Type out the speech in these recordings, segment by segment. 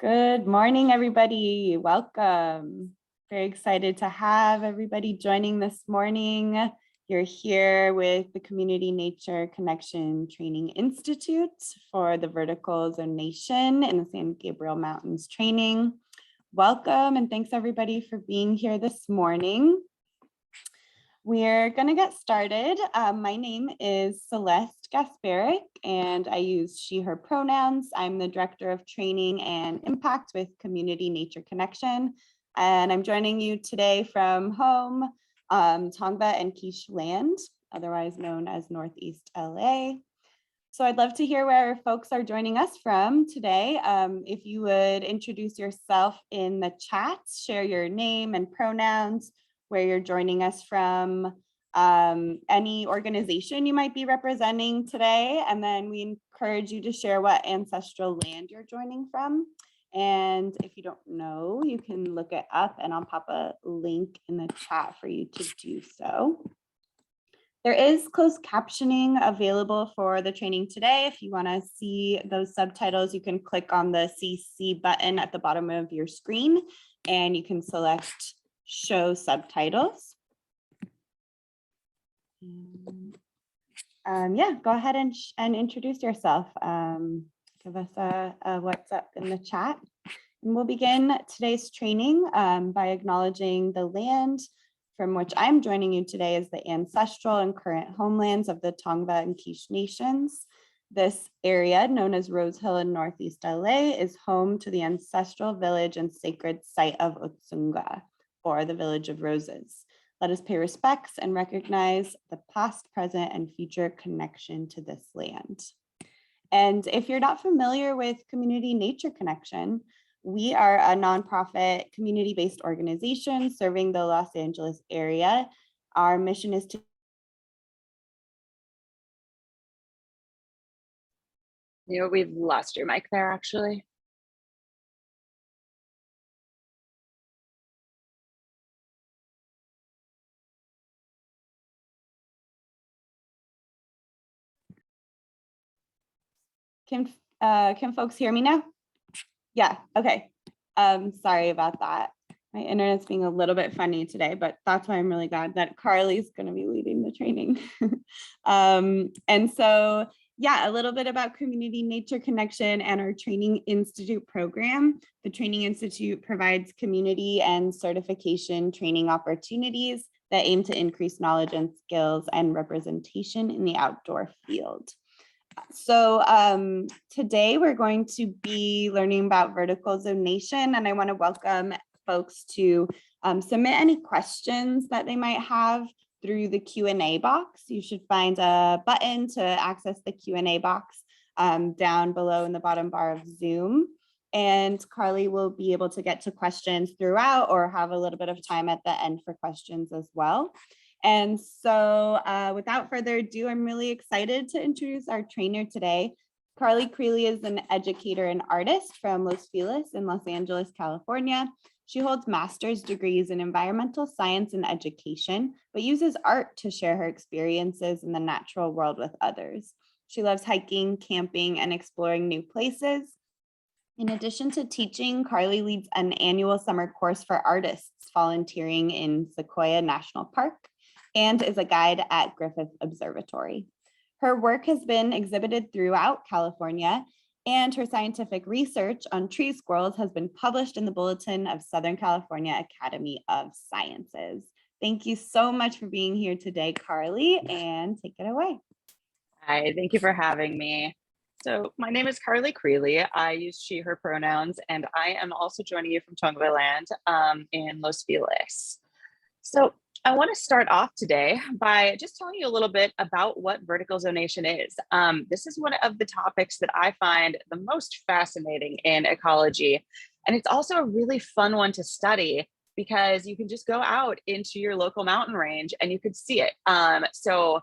Good morning, everybody. Welcome. Very excited to have everybody joining this morning. You're here with the Community Nature Connection Training Institute for the Vertical Zonation in the San Gabriel Mountains training. Welcome and thanks everybody for being here this morning. We're going to get started. My name is Celeste Gasparic, and I use she, her pronouns. I'm the Director of Training and Impact with Community Nature Connection, and I'm joining you today from home, Tongva and Quiche Land, otherwise known as Northeast LA. So I'd love to hear where folks are joining us from today. If you would introduce yourself in the chat, share your name and pronouns, where you're joining us from, any organization you might be representing today, and then we encourage you to share what ancestral land you're joining from. And if you don't know, you can look it up and I'll pop a link in the chat for you to do so. There is closed captioning available for the training today. If you want to see those subtitles, you can click on the CC button at the bottom of your screen and you can select show subtitles. Yeah, go ahead and introduce yourself. Give us a what's up in the chat. And we'll begin today's training by acknowledging the land from which I'm joining you today is the ancestral and current homelands of the Tongva and Quiche nations. This area, known as Rose Hill in Northeast LA, is home to the ancestral village and sacred site of Otsunga, or the Village of Roses. Let us pay respects and recognize the past, present, and future connection to this land. And if you're not familiar with Community Nature Connection, we are a nonprofit community-based organization serving the Los Angeles area. Our mission is to We've lost your mic there, actually. Can folks hear me now? Yeah, okay. Sorry about that. My internet's being a little bit funny today, but that's why I'm really glad that Carly's going to be leading the training. And so, yeah, a little bit about Community Nature Connection and our Training Institute program. The Training Institute provides community and certification training opportunities that aim to increase knowledge and skills and representation in the outdoor field. So today we're going to be learning about vertical zonation, and I want to welcome folks to submit any questions that they might have through the Q&A box. You should find a button to access the Q&A box down below in the bottom bar of Zoom. And Carly will be able to get to questions throughout or have a little bit of time at the end for questions as well. And so without further ado, I'm really excited to introduce our trainer today. Carly Creley is an educator and artist from Los Feliz in Los Angeles, California. She holds master's degrees in environmental science and education, but uses art to share her experiences in the natural world with others. She loves hiking, camping, and exploring new places. In addition to teaching, Carly leads an annual summer course for artists volunteering in Sequoia National Park and is a guide at Griffith Observatory. Her work has been exhibited throughout California, and her scientific research on tree squirrels has been published in the Bulletin of Southern California Academy of Sciences. Thank you so much for being here today, Carly, and take it away. Hi, thank you for having me. So my name is Carly Creley. I use she, her pronouns, and I am also joining you from Tongva land in Los Feliz. So I want to start off today by just telling you a little bit about what vertical zonation is. This is one of the topics that I find the most fascinating in ecology. And it's also a really fun one to study because you can just go out into your local mountain range and you could see it. So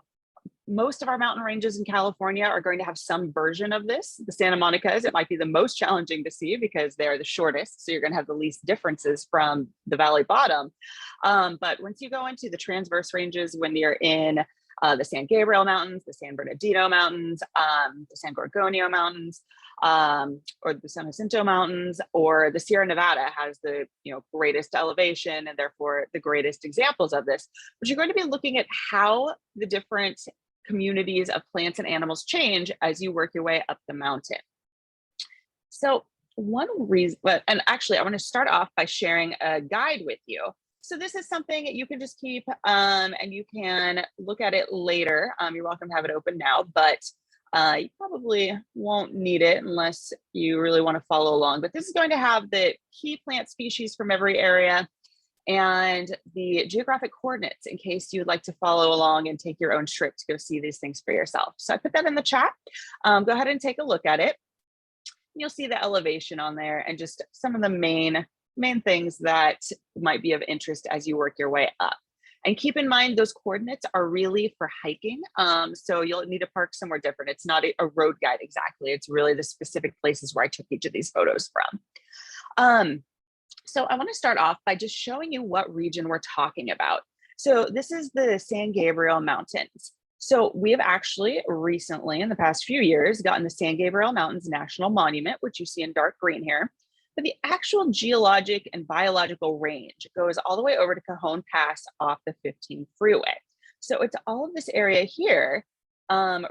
most of our mountain ranges in California are going to have some version of this. The Santa Monicas, it might be the most challenging to see because they're the shortest. So you're going to have the least differences from the valley bottom. But once you go into the Transverse Ranges, when you're in the San Gabriel Mountains, the San Bernardino Mountains, the San Gorgonio Mountains, or the San Jacinto Mountains, or the Sierra Nevada has the greatest elevation and therefore the greatest examples of this. But you're going to be looking at how the different communities of plants and animals change as you work your way up the mountain. So one reason, and actually I want to start off by sharing a guide with you. So this is something you can just keep and you can look at it later. You're welcome to have it open now, but you probably won't need it unless you really want to follow along. But this is going to have the key plant species from every area and the geographic coordinates in case you'd like to follow along and take your own trip to go see these things for yourself. So I put that in the chat. Go ahead and take a look at it. You'll see the elevation on there and just some of the main things that might be of interest as you work your way up. And keep in mind, those coordinates are really for hiking. So you'll need to park somewhere different. It's not a road guide exactly. It's really the specific places where I took each of these photos from. So I want to start off by just showing you what region we're talking about. So this is the San Gabriel Mountains. So we have actually recently, in the past few years, gotten the San Gabriel Mountains National Monument, which you see in dark green here. But the actual geologic and biological range goes all the way over to Cajon Pass off the 15 freeway. So it's all of this area here,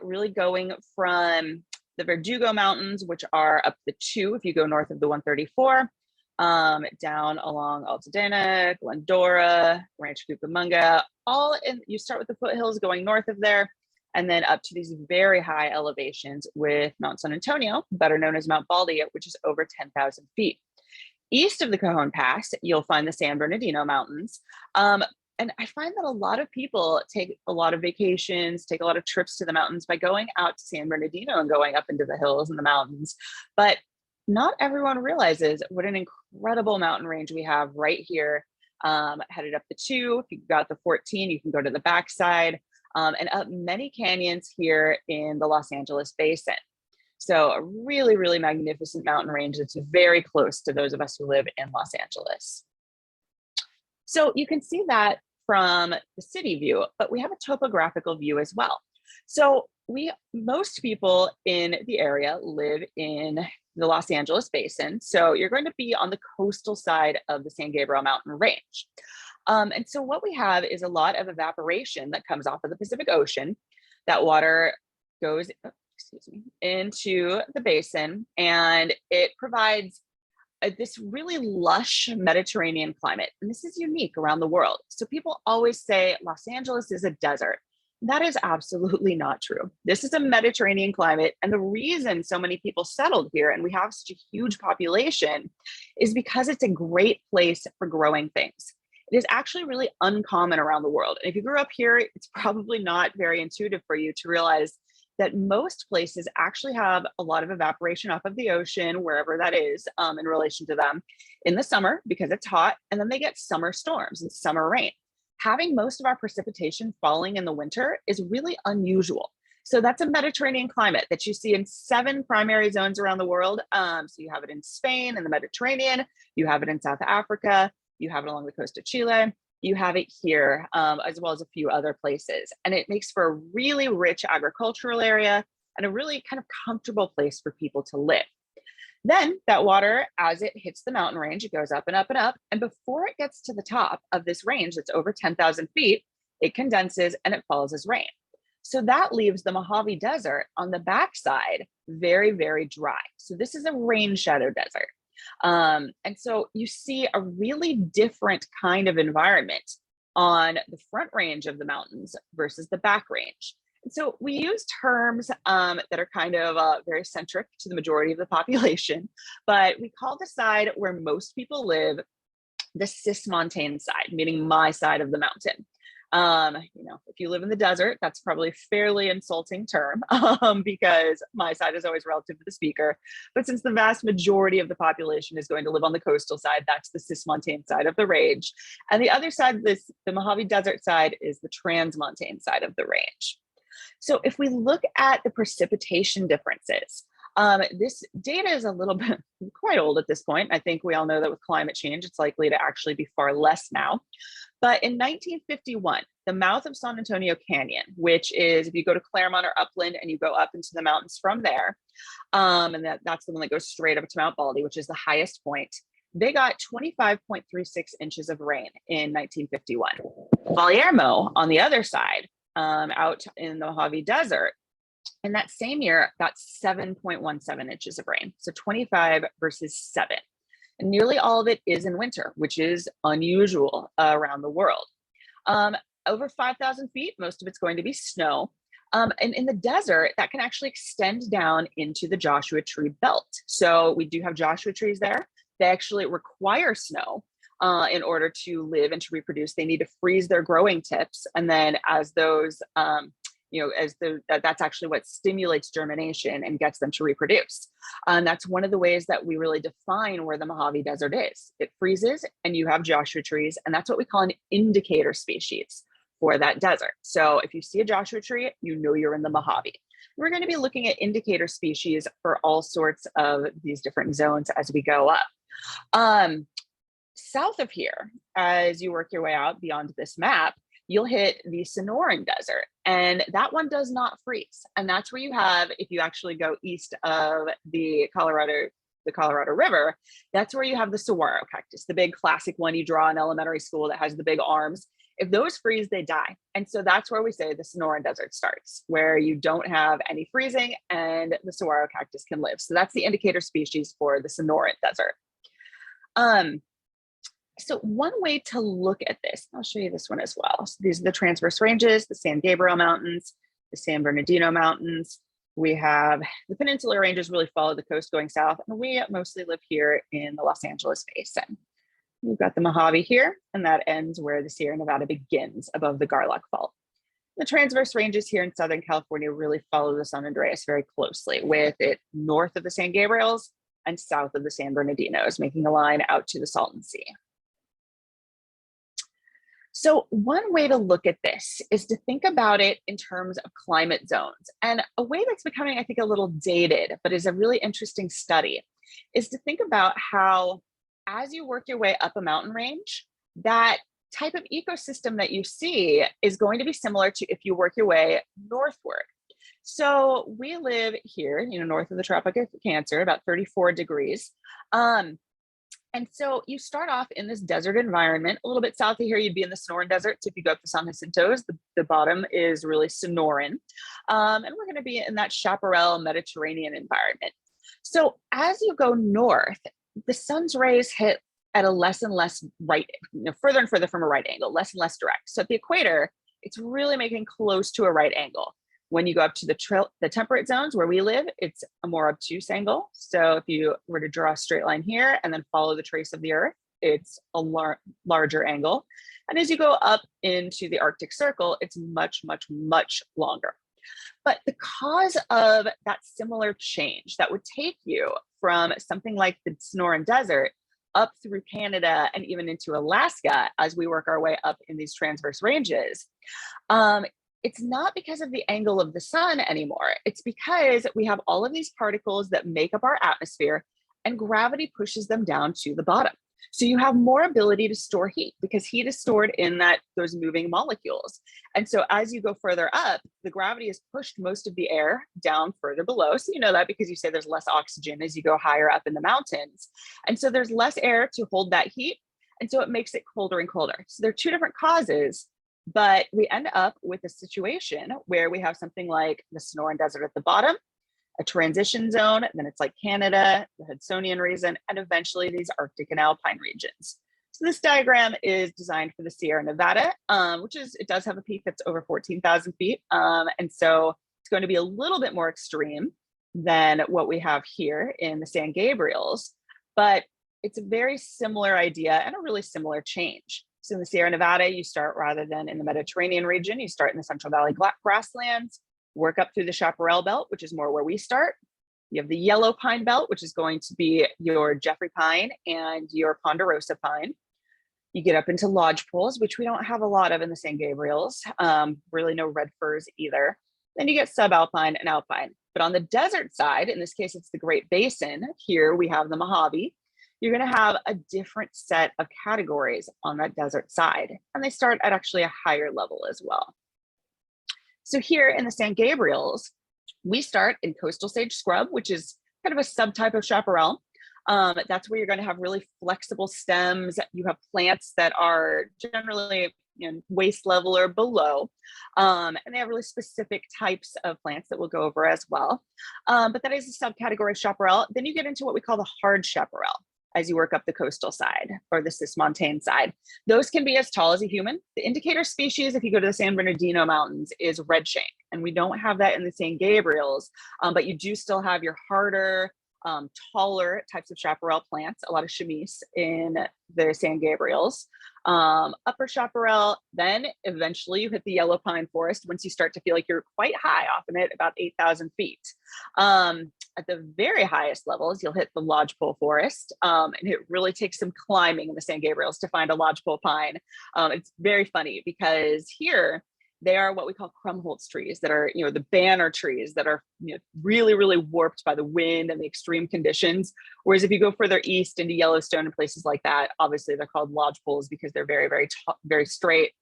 really going from the Verdugo Mountains, which are up the 2 if you go north of the 134, down along Altadena, Glendora, Rancho Cucamonga, you start with the foothills going north of there, and then up to these very high elevations with Mount San Antonio, better known as Mount Baldy, which is over 10,000 feet. East of the Cajon Pass, you'll find the San Bernardino Mountains. And I find that a lot of people take a lot of vacations, take a lot of trips to the mountains by going out to San Bernardino and going up into the hills and the mountains. But not everyone realizes what an incredible mountain range we have right here, headed up the 2. If you got the 14, you can go to the backside, and up many canyons here in the Los Angeles Basin. So a really, really magnificent mountain range that's very close to those of us who live in Los Angeles. So you can see that from the city view, but we have a topographical view as well. So most people in the area live in the Los Angeles Basin. So you're going to be on the coastal side of the San Gabriel Mountain range. And so what we have is a lot of evaporation that comes off of the Pacific Ocean. That water goes, into the basin, and it provides this really lush Mediterranean climate. And this is unique around the world. So people always say Los Angeles is a desert. That is absolutely not true. This is a Mediterranean climate. And the reason so many people settled here and we have such a huge population is because it's a great place for growing things. It is actually really uncommon around the world. And if you grew up here, it's probably not very intuitive for you to realize that most places actually have a lot of evaporation off of the ocean, wherever that is, in relation to them in the summer because it's hot, and then they get summer storms and summer rain. Having most of our precipitation falling in the winter is really unusual. So that's a Mediterranean climate that you see in 7 primary zones around the world. So you have it in Spain and the Mediterranean, you have it in South Africa, you have it along the coast of Chile, you have it here, as well as a few other places. And it makes for a really rich agricultural area and a really kind of comfortable place for people to live. Then that water, as it hits the mountain range, it goes up and up and up. And before it gets to the top of this range that's over 10,000 feet, it condenses and it falls as rain. So that leaves the Mojave Desert on the backside very, very dry. So this is a rain shadow desert. And so you see a really different kind of environment on the front range of the mountains versus the back range. And so we use terms that are kind of very centric to the majority of the population, but we call the side where most people live the cismontane side, meaning my side of the mountain. If you live in the desert, that's probably a fairly insulting term because my side is always relative to the speaker. But since the vast majority of the population is going to live on the coastal side, that's the cismontane side of the range. And the other side, the Mojave Desert side, is the transmontane side of the range. So if we look at the precipitation differences, this data is a little bit quite old at this point. I think we all know that with climate change, it's likely to actually be far less now. But in 1951, the mouth of San Antonio Canyon, which is if you go to Claremont or Upland and you go up into the mountains from there, and that's the one that goes straight up to Mount Baldy, which is the highest point, they got 25.36 inches of rain in 1951. Palermo, on the other side, out in the Mojave Desert, in that same year, got 7.17 inches of rain. So 25 versus 7. And nearly all of it is in winter, which is unusual around the world. Over 5,000 feet, most of it's going to be snow. And in the desert, that can actually extend down into the Joshua Tree belt. So we do have Joshua trees there. They actually require snow in order to live and to reproduce. They need to freeze their growing tips. And then as those, that's actually what stimulates germination and gets them to reproduce. That's one of the ways that we really define where the Mojave Desert is. It freezes and you have Joshua trees, and that's what we call an indicator species for that desert. So if you see a Joshua tree, you know you're in the Mojave. We're going to be looking at indicator species for all sorts of these different zones as we go up. South of here, as you work your way out beyond this map, you'll hit the Sonoran Desert, and that one does not freeze. And that's where you have, if you actually go east of the Colorado River, that's where you have the Saguaro Cactus, the big classic one you draw in elementary school that has the big arms. If those freeze, they die. And so that's where we say the Sonoran Desert starts, where you don't have any freezing and the Saguaro Cactus can live. So that's the indicator species for the Sonoran Desert. So one way to look at this, I'll show you this one as well. So these are the Transverse Ranges, the San Gabriel Mountains, the San Bernardino Mountains. We have the Peninsular Ranges really follow the coast going south, and we mostly live here in the Los Angeles Basin. We've got the Mojave here, and that ends where the Sierra Nevada begins above the Garlock Fault. The Transverse Ranges here in Southern California really follow the San Andreas very closely, with it north of the San Gabriels and south of the San Bernardinos, making a line out to the Salton Sea. So one way to look at this is to think about it in terms of climate zones. And a way that's becoming, I think, a little dated, but is a really interesting study, is to think about how, as you work your way up a mountain range, that type of ecosystem that you see is going to be similar to if you work your way northward. So we live here, north of the Tropic of Cancer, about 34 degrees. And so you start off in this desert environment. A little bit south of here, you'd be in the Sonoran Deserts. If you go up to San Jacinto's, the bottom is really Sonoran. And we're going to be in that Chaparral Mediterranean environment. So as you go north, the sun's rays hit at a less and less further and further from a right angle, less and less direct. So at the equator, it's really making close to a right angle. When you go up to the temperate zones where we live, it's a more obtuse angle. So if you were to draw a straight line here and then follow the trace of the Earth, it's a larger angle. And as you go up into the Arctic Circle, it's much, much, much longer. But the cause of that similar change that would take you from something like the Sonoran Desert up through Canada and even into Alaska as we work our way up in these transverse ranges, it's not because of the angle of the sun anymore. It's because we have all of these particles that make up our atmosphere, and gravity pushes them down to the bottom. So you have more ability to store heat because heat is stored in those moving molecules. And so as you go further up, the gravity has pushed most of the air down further below. So you know that because you say there's less oxygen as you go higher up in the mountains. And so there's less air to hold that heat. And so it makes it colder and colder. So there are two different causes, but we end up with a situation where we have something like the Sonoran Desert at the bottom, a transition zone, then it's like Canada, the Hudsonian region, and eventually these Arctic and Alpine regions. So this diagram is designed for the Sierra Nevada, it does have a peak that's over 14,000 feet. And so it's going to be a little bit more extreme than what we have here in the San Gabriels, but it's a very similar idea and a really similar change. So in the Sierra Nevada, you start rather than in the Mediterranean region, you start in the Central Valley grasslands, work up through the Chaparral belt, which is more where we start. You have the yellow pine belt, which is going to be your Jeffrey pine and your ponderosa pine. You get up into lodgepoles, which we don't have a lot of in the San Gabriels, really no red firs either. Then you get subalpine and alpine. But on the desert side, in this case, it's the Great Basin. Here we have the Mojave. you're going to have a different set of categories on that desert side. And they start at actually a higher level as well. So here in the San Gabriels, we start in coastal sage scrub, which is kind of a subtype of chaparral. That's where you're going to have really flexible stems. You have plants that are generally waist level or below, and they have really specific types of plants that we'll go over as well. But that is a subcategory of chaparral. Then you get into what we call the hard chaparral as you work up the coastal side or the Montane side. Those can be as tall as a human. The indicator species, if you go to the San Bernardino Mountains, is redshank, and we don't have that in the San Gabriels, but you do still have your harder, taller types of chaparral plants, a lot of chamise in the San Gabriels. Upper chaparral, then eventually you hit the yellow pine forest once you start to feel like you're quite high, often at about 8,000 feet. At the very highest levels, you'll hit the Lodgepole Forest, and it really takes some climbing in the San Gabriels to find a Lodgepole pine. It's very funny because here, they are what we call Krumholtz trees that are, the banner trees that are really, really warped by the wind and the extreme conditions. Whereas if you go further east into Yellowstone and places like that, obviously they're called lodgepoles because they're very, very, very straight,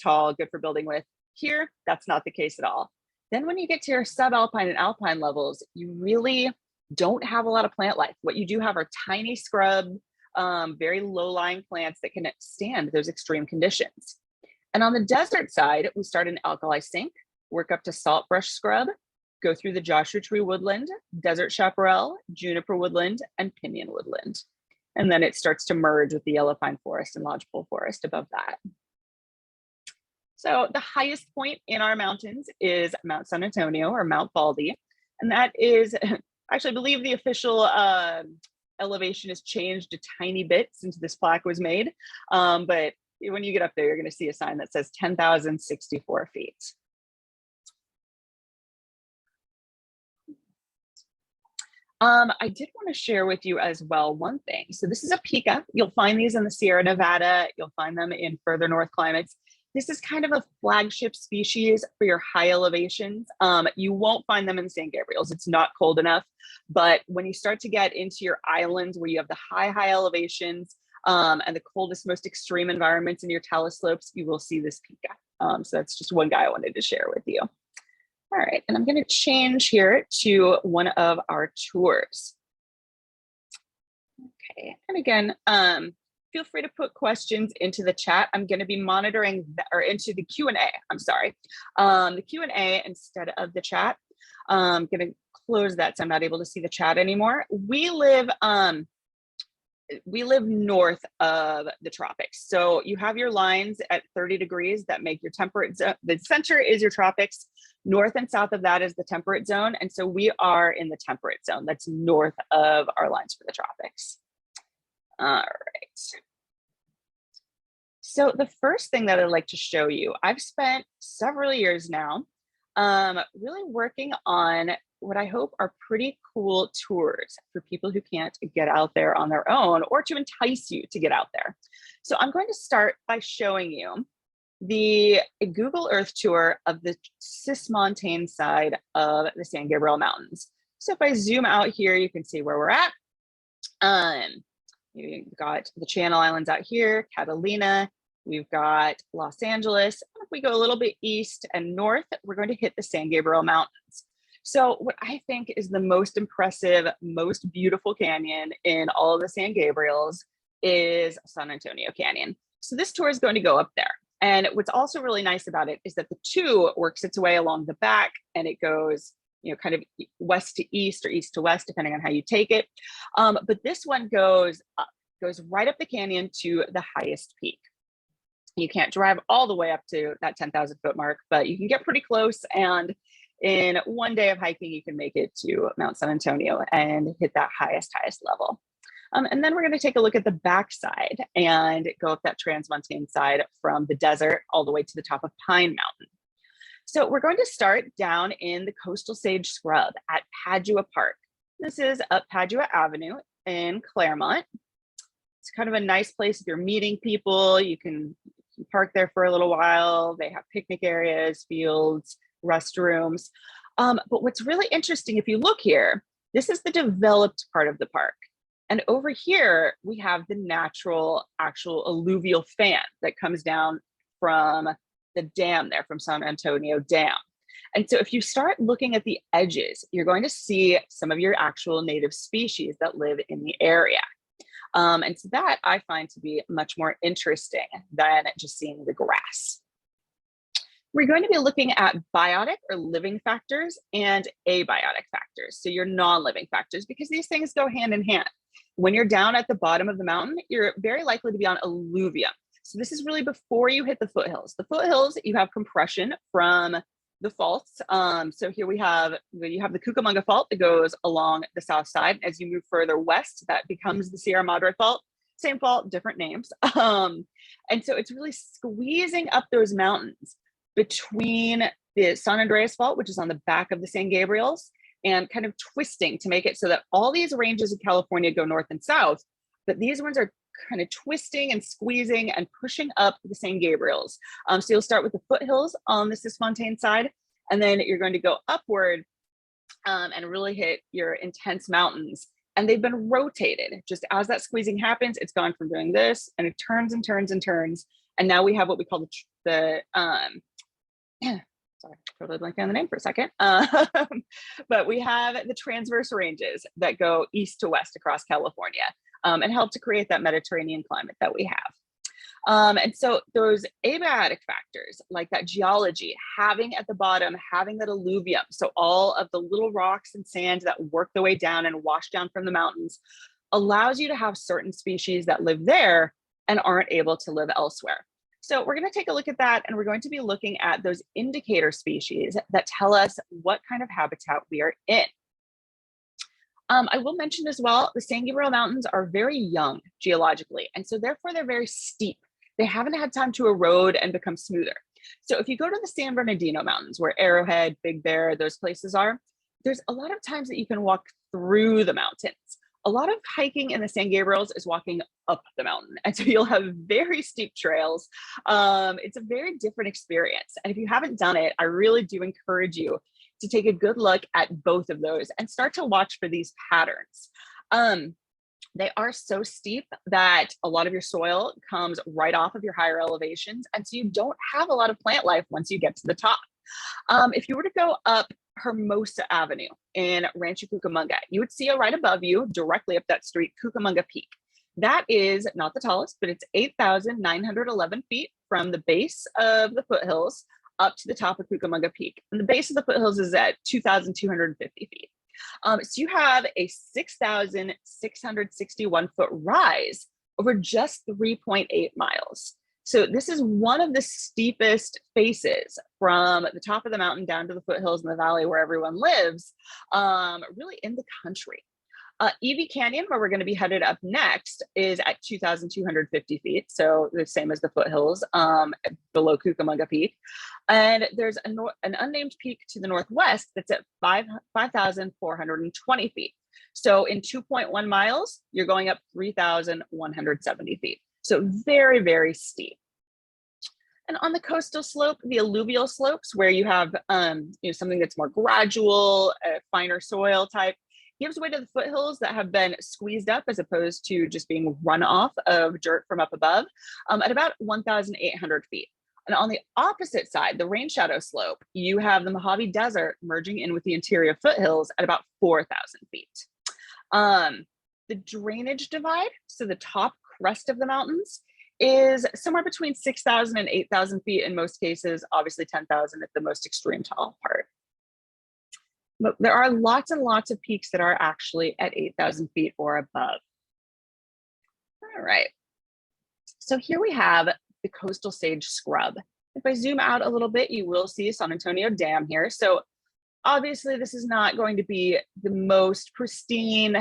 tall, good for building with. Here, that's not the case at all. Then when you get to your subalpine and alpine levels, you really don't have a lot of plant life. What you do have are tiny scrub, very low-lying plants that can stand those extreme conditions. And on the desert side, we start in alkali sink, work up to saltbrush scrub, go through the Joshua tree woodland, desert chaparral, juniper woodland, and pinyon woodland. And then it starts to merge with the yellow pine forest and lodgepole forest above that. So the highest point in our mountains is Mount San Antonio or Mount Baldy. And that is, actually I believe the official elevation has changed a tiny bit since this plaque was made. But when you get up there, you're going to see a sign that says 10,064 feet. I did want to share with you as well one thing. So this is a pica. You'll find these in the Sierra Nevada. You'll find them in further north climates. This is kind of a flagship species for your high elevations. You won't find them in the San Gabriels. It's not cold enough. But when you start to get into your islands where you have the high elevations, and the coldest, most extreme environments in your talus slopes, you will see this pica. So that's just one guy I wanted to share with you. All right, and I'm going to change here to one of our tours. Okay, and again, feel free to put questions into the chat. I'm going to be monitoring or into the Q&A. I'm sorry, the Q&A instead of the chat. I'm going to close that so I'm not able to see the chat anymore. We live north of the tropics. So you have your lines at 30 degrees that make your temperate zone. The center is your tropics. North and south of that is the temperate zone. And so we are in the temperate zone. That's north of our lines for the tropics. All right. So the first thing that I'd like to show you, I've spent several years now really working on what I hope are pretty cool tours for people who can't get out there on their own or to entice you to get out there. So I'm going to start by showing you the Google Earth tour of the Montane side of the San Gabriel Mountains. So if I zoom out here, you can see where we're at. We've got the Channel Islands out here, Catalina, we've got Los Angeles. If we go a little bit east and north, we're going to hit the San Gabriel Mountains. So what I think is the most impressive, most beautiful canyon in all of the San Gabriels is San Antonio Canyon. So this tour is going to go up there. And what's also really nice about it is that the two works its way along the back and it goes, kind of west to east or east to west, depending on how you take it. But this one goes right up the canyon to the highest peak. You can't drive all the way up to that 10,000 foot mark, but you can get pretty close. And in one day of hiking, you can make it to Mount San Antonio and hit that highest level. And then we're going to take a look at the backside and go up that transmontane side from the desert all the way to the top of Pine Mountain. So we're going to start down in the coastal sage scrub at Padua Park. This is up Padua Avenue in Claremont. It's kind of a nice place if you're meeting people. You can park there for a little while. They have picnic areas, fields, restrooms. But what's really interesting, if you look here, this is the developed part of the park. And over here, we have the natural, actual alluvial fan that comes down from the dam there, from San Antonio Dam. And so if you start looking at the edges, you're going to see some of your actual native species that live in the area. And so that I find to be much more interesting than just seeing the grass. We're going to be looking at biotic or living factors and abiotic factors, so your non-living factors, because these things go hand in hand. When you're down at the bottom of the mountain, you're very likely to be on alluvium. So this is really before you hit the foothills. The foothills, you have compression from the faults. So here you have the Cucamonga Fault that goes along the south side. As you move further west, that becomes the Sierra Madre Fault. Same fault, different names. And so it's really squeezing up those mountains between the San Andreas Fault, which is on the back of the San Gabriels, and kind of twisting to make it so that all these ranges of California go north and south, but these ones are kind of twisting and squeezing and pushing up the San Gabriels. So you'll start with the foothills on the Montane side, and then you're going to go upward and really hit your intense mountains. And they've been rotated. Just as that squeezing happens, it's gone from doing this, and it turns and turns and turns. And now we have what we call sorry, totally blanked on the name for a second. But we have the transverse ranges that go east to west across California and help to create that Mediterranean climate that we have. And so those abiotic factors, like that geology, having at the bottom, having that alluvium, so all of the little rocks and sand that work their way down and wash down from the mountains, allows you to have certain species that live there and aren't able to live elsewhere. So we're going to take a look at that, and we're going to be looking at those indicator species that tell us what kind of habitat we are in. I will mention as well, the San Gabriel Mountains are very young geologically, and so therefore they're very steep. They haven't had time to erode and become smoother. So if you go to the San Bernardino Mountains, where Arrowhead, Big Bear, those places are, there's a lot of times that you can walk through the mountains. A lot of hiking in the San Gabriels is walking up the mountain. And so you'll have very steep trails. It's a very different experience. And if you haven't done it, I really do encourage you to take a good look at both of those and start to watch for these patterns. They are so steep that a lot of your soil comes right off of your higher elevations. And so you don't have a lot of plant life once you get to the top. If you were to go up Hermosa Avenue in Rancho Cucamonga, you would see right above you, directly up that street, Cucamonga Peak. That is not the tallest, but it's 8,911 feet from the base of the foothills up to the top of Cucamonga Peak. And the base of the foothills is at 2,250 feet. So you have a 6,661 foot rise over just 3.8 miles. So this is one of the steepest faces from the top of the mountain down to the foothills in the valley where everyone lives, really in the country. Evie Canyon, where we're going to be headed up next, is at 2,250 feet. So the same as the foothills below Cucamonga Peak. And there's an unnamed peak to the northwest that's at 5,420 feet. So in 2.1 miles, you're going up 3,170 feet. So very, very steep. And on the coastal slope, the alluvial slopes, where you have something that's more gradual, finer soil type, gives way to the foothills that have been squeezed up as opposed to just being run off of dirt from up above at about 1,800 feet. And on the opposite side, the rain shadow slope, you have the Mojave Desert merging in with the interior foothills at about 4,000 feet. The drainage divide, so the top crest of the mountains, is somewhere between 6,000 and 8,000 feet in most cases, obviously 10,000 at the most extreme tall part. But there are lots and lots of peaks that are actually at 8,000 feet or above. All right, so here we have the coastal sage scrub. If I zoom out a little bit, you will see San Antonio Dam here. So obviously this is not going to be the most pristine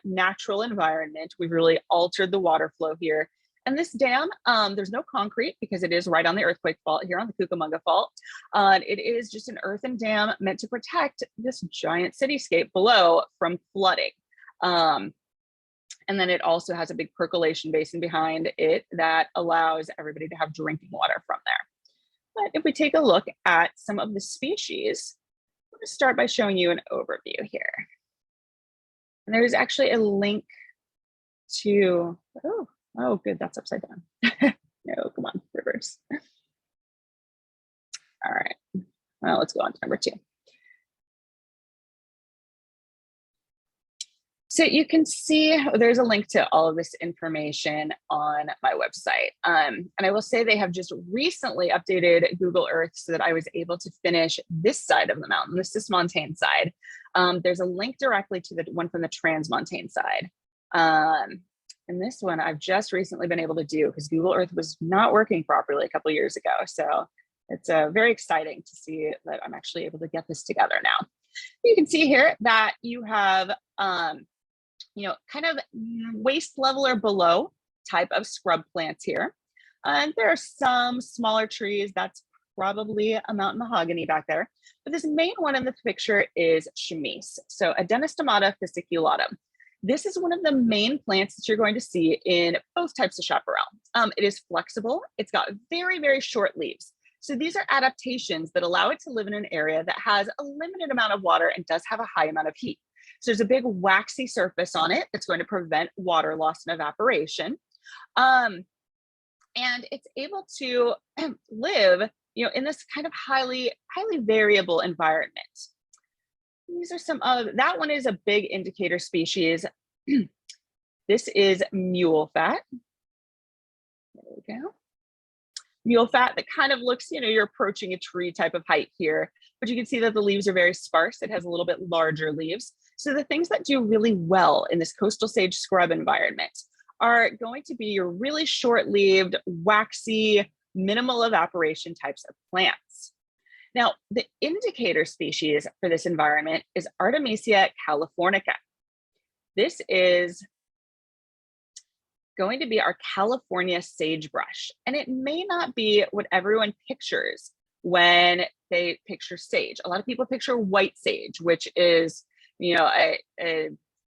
natural environment. We've really altered the water flow here. And this dam, there's no concrete because it is right on the earthquake fault here on the Cucamonga Fault. It is just an earthen dam meant to protect this giant cityscape below from flooding. And then it also has a big percolation basin behind it that allows everybody to have drinking water from there. But if we take a look at some of the species, I'm going to start by showing you an overview here. And there's actually a link to, oh, good, that's upside down. No, come on, reverse. All right, well, let's go on to number 2. So you can see there's a link to all of this information on my website. And I will say they have just recently updated Google Earth so that I was able to finish this side of the mountain. This is Montane side. There's a link directly to the one from the Transmontane side. And this one I've just recently been able to do because Google Earth was not working properly a couple years ago. So it's very exciting to see that I'm actually able to get this together now. You can see here that you have kind of waist level or below type of scrub plants here. And there are some smaller trees. That's probably a mountain mahogany back there. But this main one in the picture is chamise. So Adenostomata fasciculatum. This is one of the main plants that you're going to see in both types of chaparral. It is flexible. It's got very, very short leaves. So these are adaptations that allow it to live in an area that has a limited amount of water and does have a high amount of heat. So there's a big waxy surface on it that's going to prevent water loss and evaporation. And it's able to live, in this kind of highly variable environment. These are some of, that one is a big indicator species. This is mule fat. There we go. Mule fat that kind of looks, you're approaching a tree type of height here, but you can see that the leaves are very sparse. It has a little bit larger leaves. So the things that do really well in this coastal sage scrub environment are going to be your really short-leaved, waxy, minimal evaporation types of plants. Now, the indicator species for this environment is Artemisia californica. This is going to be our California sagebrush. And it may not be what everyone pictures when they picture sage. A lot of people picture white sage, which is, a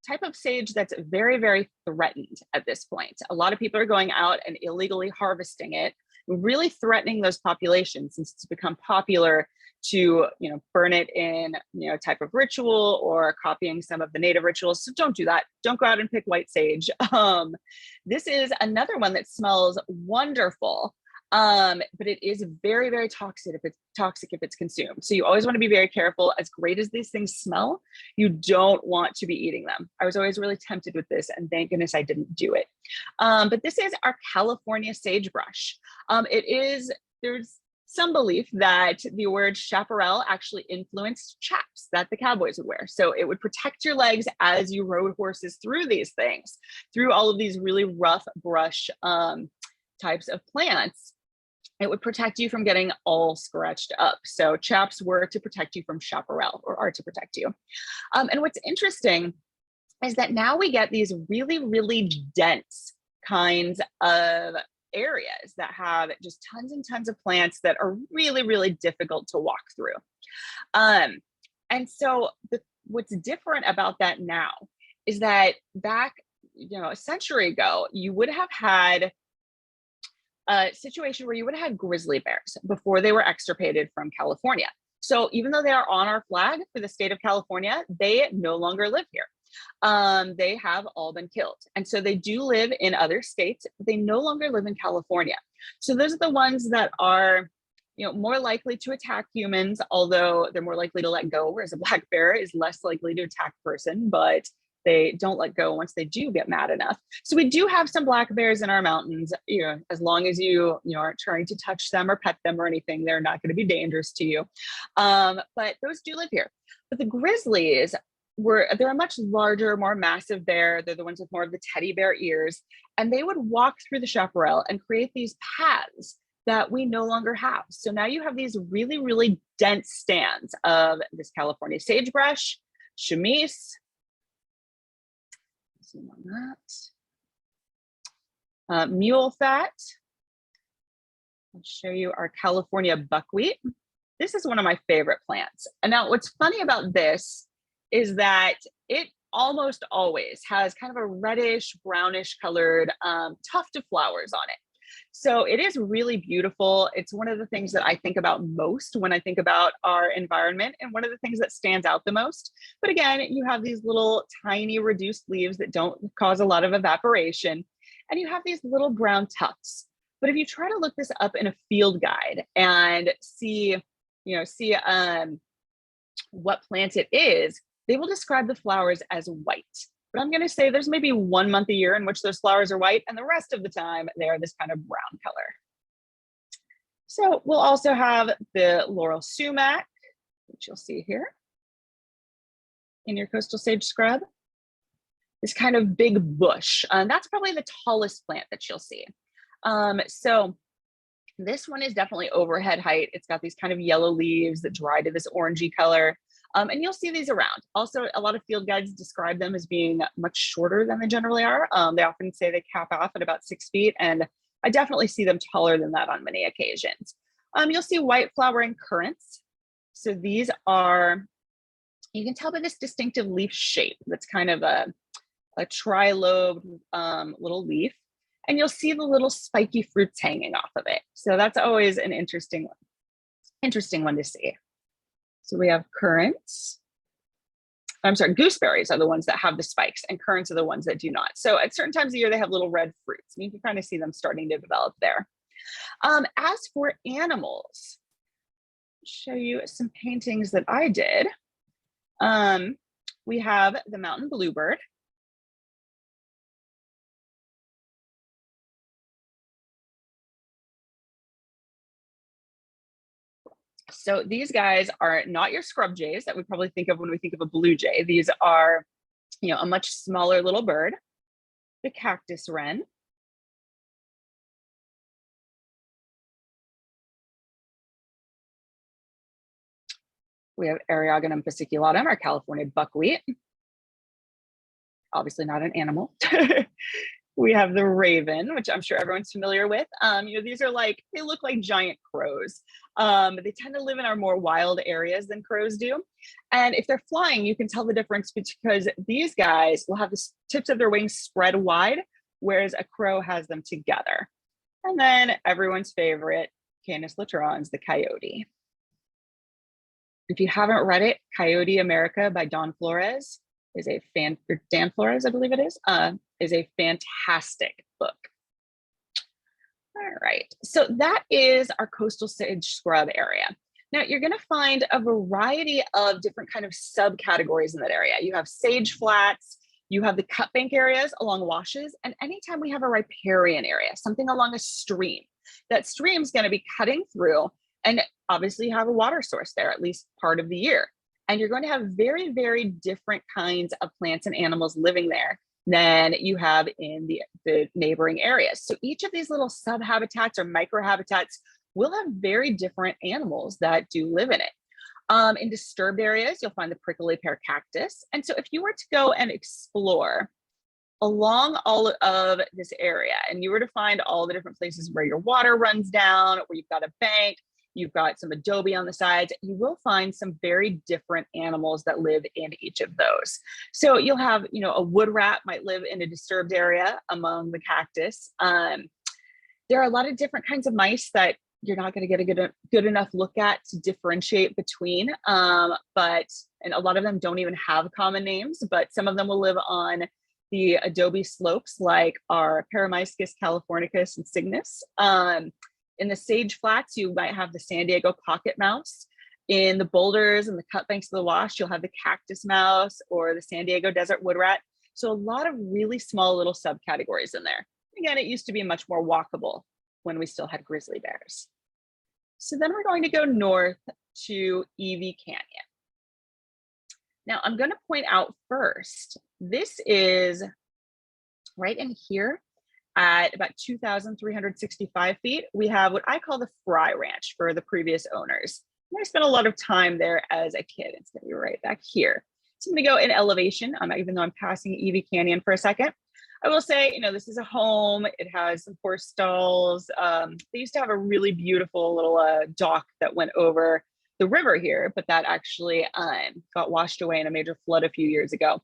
type of sage that's very, very threatened at this point. A lot of people are going out and illegally harvesting it, really threatening those populations since it's become popular to, burn it in, a type of ritual or copying some of the native rituals. So don't do that. Don't go out and pick white sage. This is another one that smells wonderful, but it is very, very toxic if it's consumed. So you always want to be very careful. As great as these things smell, you don't want to be eating them. I was always really tempted with this, and thank goodness I didn't do it. But this is our California sagebrush. There's some belief that the word chaparral actually influenced chaps that the cowboys would wear. So it would protect your legs as you rode horses through these things, through all of these really rough brush types of plants. It would protect you from getting all scratched up. So chaps were to protect you from chaparral, or are to protect you. And what's interesting is that now we get these really, really dense kinds of areas that have just tons and tons of plants that are really, really difficult to walk through. And so what's different about that now is that back, a century ago, you would have had a situation where you would have had grizzly bears before they were extirpated from California. So even though they are on our flag for the state of California, they no longer live here. They have all been killed. And so they do live in other states, but they no longer live in California. So those are the ones that are, more likely to attack humans, although they're more likely to let go, whereas a black bear is less likely to attack a person, but they don't let go once they do get mad enough. So we do have some black bears in our mountains, as long as you aren't trying to touch them or pet them or anything, they're not going to be dangerous to you. But those do live here. But the grizzlies, they're a much larger, more massive bear. They're the ones with more of the teddy bear ears. And they would walk through the chaparral and create these paths that we no longer have. So now you have these really, really dense stands of this California sagebrush, chamise. Zoom on that. Mule fat. I'll show you our California buckwheat. This is one of my favorite plants. And now what's funny about this is that it almost always has kind of a reddish, brownish colored tuft of flowers on it. So it is really beautiful. It's one of the things that I think about most when I think about our environment, and one of the things that stands out the most. But again, you have these little tiny reduced leaves that don't cause a lot of evaporation, and you have these little brown tufts. But if you try to look this up in a field guide and see what plant it is, they will describe the flowers as white. But I'm going to say there's maybe 1 month a year in which those flowers are white, and the rest of the time they are this kind of brown color. So we'll also have the Laurel Sumac, which you'll see here in your coastal sage scrub. This kind of big bush, and that's probably the tallest plant that you'll see. So this one is definitely overhead height. It's got these kind of yellow leaves that dry to this orangey color. And you'll see these around. Also, a lot of field guides describe them as being much shorter than they generally are. They often say they cap off at about 6 feet, and I definitely see them taller than that on many occasions. You'll see white flowering currants. So these are, you can tell by this distinctive leaf shape. That's kind of a tri-lobed little leaf. And you'll see the little spiky fruits hanging off of it. So that's always an interesting one to see. So we have currants. I'm sorry, gooseberries are the ones that have the spikes, and currants are the ones that do not. So at certain times of year, they have little red fruits, and you can kind of see them starting to develop there. As for animals, I'll show you some paintings that I did. We have the mountain bluebird. So these guys are not your scrub jays that we probably think of when we think of a blue jay. These are, a much smaller little bird. The cactus wren. We have Eriogonum fasciculatum, our California buckwheat. Obviously not an animal. We have the raven, which I'm sure everyone's familiar with. These are they look like giant crows. They tend to live in our more wild areas than crows do. And if they're flying, you can tell the difference because these guys will have the tips of their wings spread wide, whereas a crow has them together. And then everyone's favorite, Canis laterans, the coyote. If you haven't read it, Coyote America by Don Flores is Dan Flores, I believe it is a fantastic book. All right, so that is our coastal sage scrub area. Now you're going to find a variety of different kind of subcategories in that area. You have sage flats, you have the cut bank areas along washes, and anytime we have a riparian area, something along a stream, that stream's going to be cutting through, and obviously you have a water source there at least part of the year. And you're going to have very, very different kinds of plants and animals living there than you have in the neighboring areas. So each of these little subhabitats or microhabitats will have very different animals that do live in it. In disturbed areas, you'll find the prickly pear cactus. And so if you were to go and explore along all of this area, and you were to find all the different places where your water runs down, where you've got a bank, you've got some adobe on the sides, you will find some very different animals that live in each of those. So you'll have, a wood rat might live in a disturbed area among the cactus. There are a lot of different kinds of mice that you're not going to get a good enough look at to differentiate between, and a lot of them don't even have common names, but some of them will live on the adobe slopes like our Paramyscus californicus and cygnus. In the sage flats, you might have the San Diego pocket mouse. In the boulders and the cut banks of the wash, you'll have the cactus mouse or the San Diego desert wood rat. So a lot of really small little subcategories in there. Again, it used to be much more walkable when we still had grizzly bears. So then we're going to go north to Evie Canyon. Now I'm going to point out first, this is right in here. At about 2,365 feet, we have what I call the Fry Ranch for the previous owners. And I spent a lot of time there as a kid. It's gonna be right back here. So I'm gonna go in elevation, even though I'm passing Evie Canyon for a second. I will say, this is a home. It has some horse stalls. They used to have a really beautiful little dock that went over the river here, but that actually got washed away in a major flood a few years ago.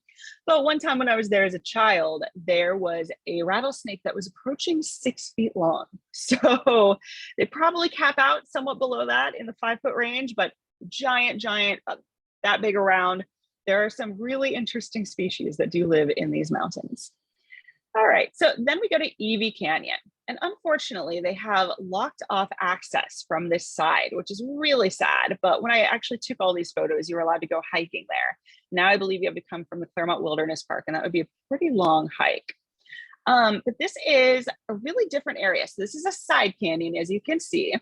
But one time when I was there as a child, there was a rattlesnake that was approaching 6 feet long. So they probably cap out somewhat below that in the 5-foot range, but giant, that big around. There are some really interesting species that do live in these mountains. All right, so then we go to Evie Canyon. And unfortunately, they have locked off access from this side, which is really sad. But when I actually took all these photos, you were allowed to go hiking there. Now I believe you have to come from the Claremont Wilderness Park, and that would be a pretty long hike. But this is a really different area. So this is a side canyon, as you can see,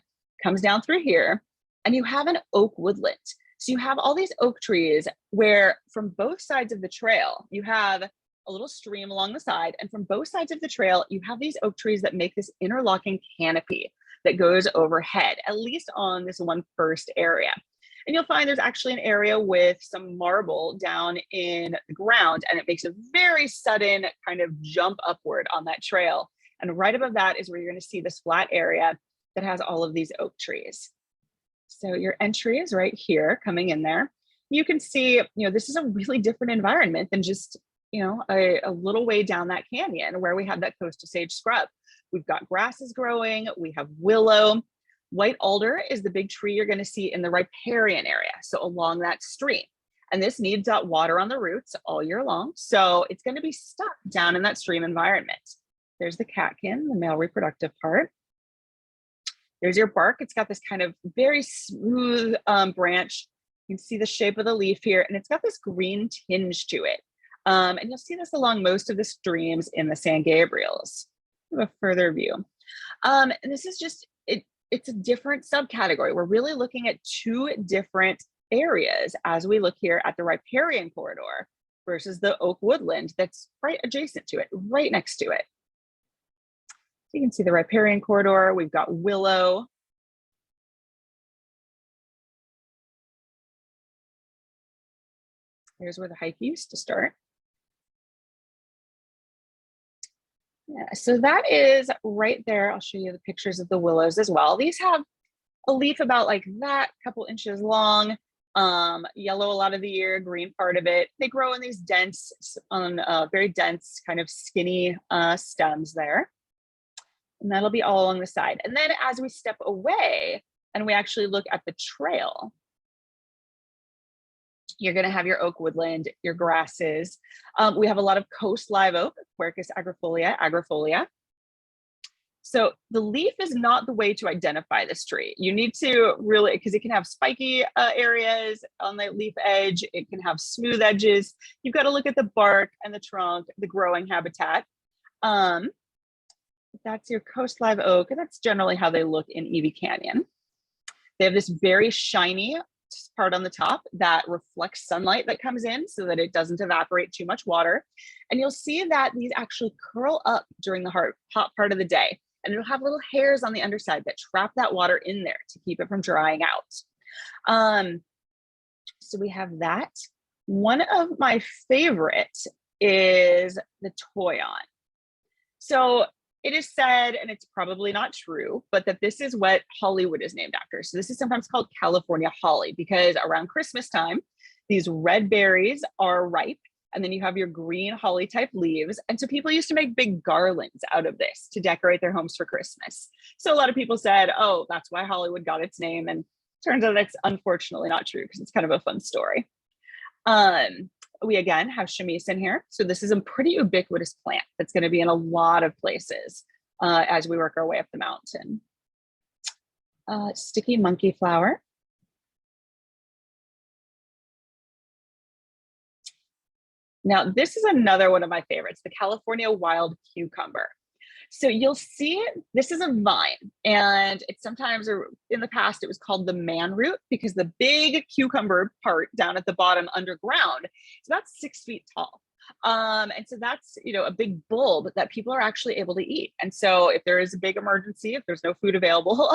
comes down through here, and you have an oak woodland. So you have all these oak trees where from both sides of the trail, you have a little stream along the side. And from both sides of the trail, you have these oak trees that make this interlocking canopy that goes overhead, at least on this one first area. And you'll find there's actually an area with some marble down in the ground, and it makes a very sudden kind of jump upward on that trail. And right above that is where you're going to see this flat area that has all of these oak trees. So your entry is right here coming in there. You can see, this is a really different environment than just a little way down that canyon where we have that coastal sage scrub. We've got grasses growing, we have willow. White alder is the big tree you're going to see in the riparian area, so along that stream. And this needs that water on the roots all year long, so it's going to be stuck down in that stream environment. There's the catkin, the male reproductive part. There's your bark. It's got this kind of very smooth branch. You can see the shape of the leaf here, and it's got this green tinge to it. And you'll see this along most of the streams in the San Gabriels. A further view. And this is just, it's a different subcategory. We're really looking at two different areas as we look here at the riparian corridor versus the oak woodland that's right adjacent to it, right next to it. So you can see the riparian corridor. We've got willow. Here's where the hike used to start. Yeah, so that is right there. I'll show you the pictures of the willows as well. These have a leaf about like that, a couple inches long, yellow a lot of the year, green part of it. They grow in these dense, very dense, kind of skinny stems there. And that'll be all along the side. And then as we step away and we actually look at the trail, you're going to have your oak woodland, your grasses. We have a lot of coast live oak, Quercus agrifolia. So the leaf is not the way to identify this tree. You need to really, because it can have spiky areas on the leaf edge. It can have smooth edges. You've got to look at the bark and the trunk, the growing habitat. That's your coast live oak, and that's generally how they look in Evie Canyon. They have this very shiny part on the top that reflects sunlight that comes in so that it doesn't evaporate too much water. And you'll see that these actually curl up during the hot part of the day. And it'll have little hairs on the underside that trap that water in there to keep it from drying out. So we have that. One of my favorite is the toyon. So it is said, and it's probably not true, but that this is what Hollywood is named after. So this is sometimes called California holly because around Christmas time, these red berries are ripe, and then you have your green holly type leaves. And so people used to make big garlands out of this to decorate their homes for Christmas. So a lot of people said, oh, that's why Hollywood got its name. And turns out that's unfortunately not true because it's kind of a fun story. We again have chamise in here. So this is a pretty ubiquitous plant that's going to be in a lot of places as we work our way up the mountain. Sticky monkey flower. Now, this is another one of my favorites, the California wild cucumber. So you'll see it, this is a vine, and it's sometimes, or in the past, it was called the man root because the big cucumber part down at the bottom underground is about 6 feet tall. And so that's, a big bulb that people are actually able to eat. And so if there is a big emergency, if there's no food available,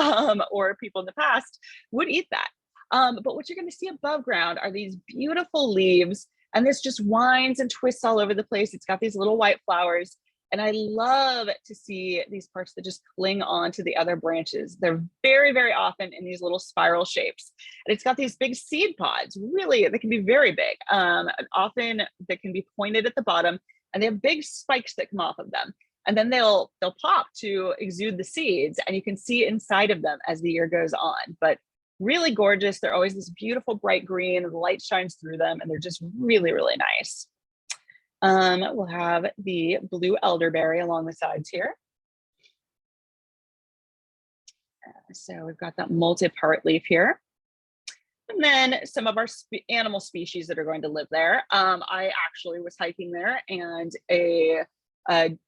or people in the past would eat that. But what you're going to see above ground are these beautiful leaves, and this just winds and twists all over the place. It's got these little white flowers. And I love to see these parts that just cling on to the other branches. They're very, very often in these little spiral shapes. And it's got these big seed pods, really, they can be very big. Often they can be pointed at the bottom, and they have big spikes that come off of them. And then they'll pop to exude the seeds, and you can see inside of them as the year goes on. But really gorgeous. They're always this beautiful bright green, and the light shines through them, and they're just really, really nice. We'll have the blue elderberry along the sides here. So we've got that multi-part leaf here. And then some of our animal species that are going to live there. I actually was hiking there, and a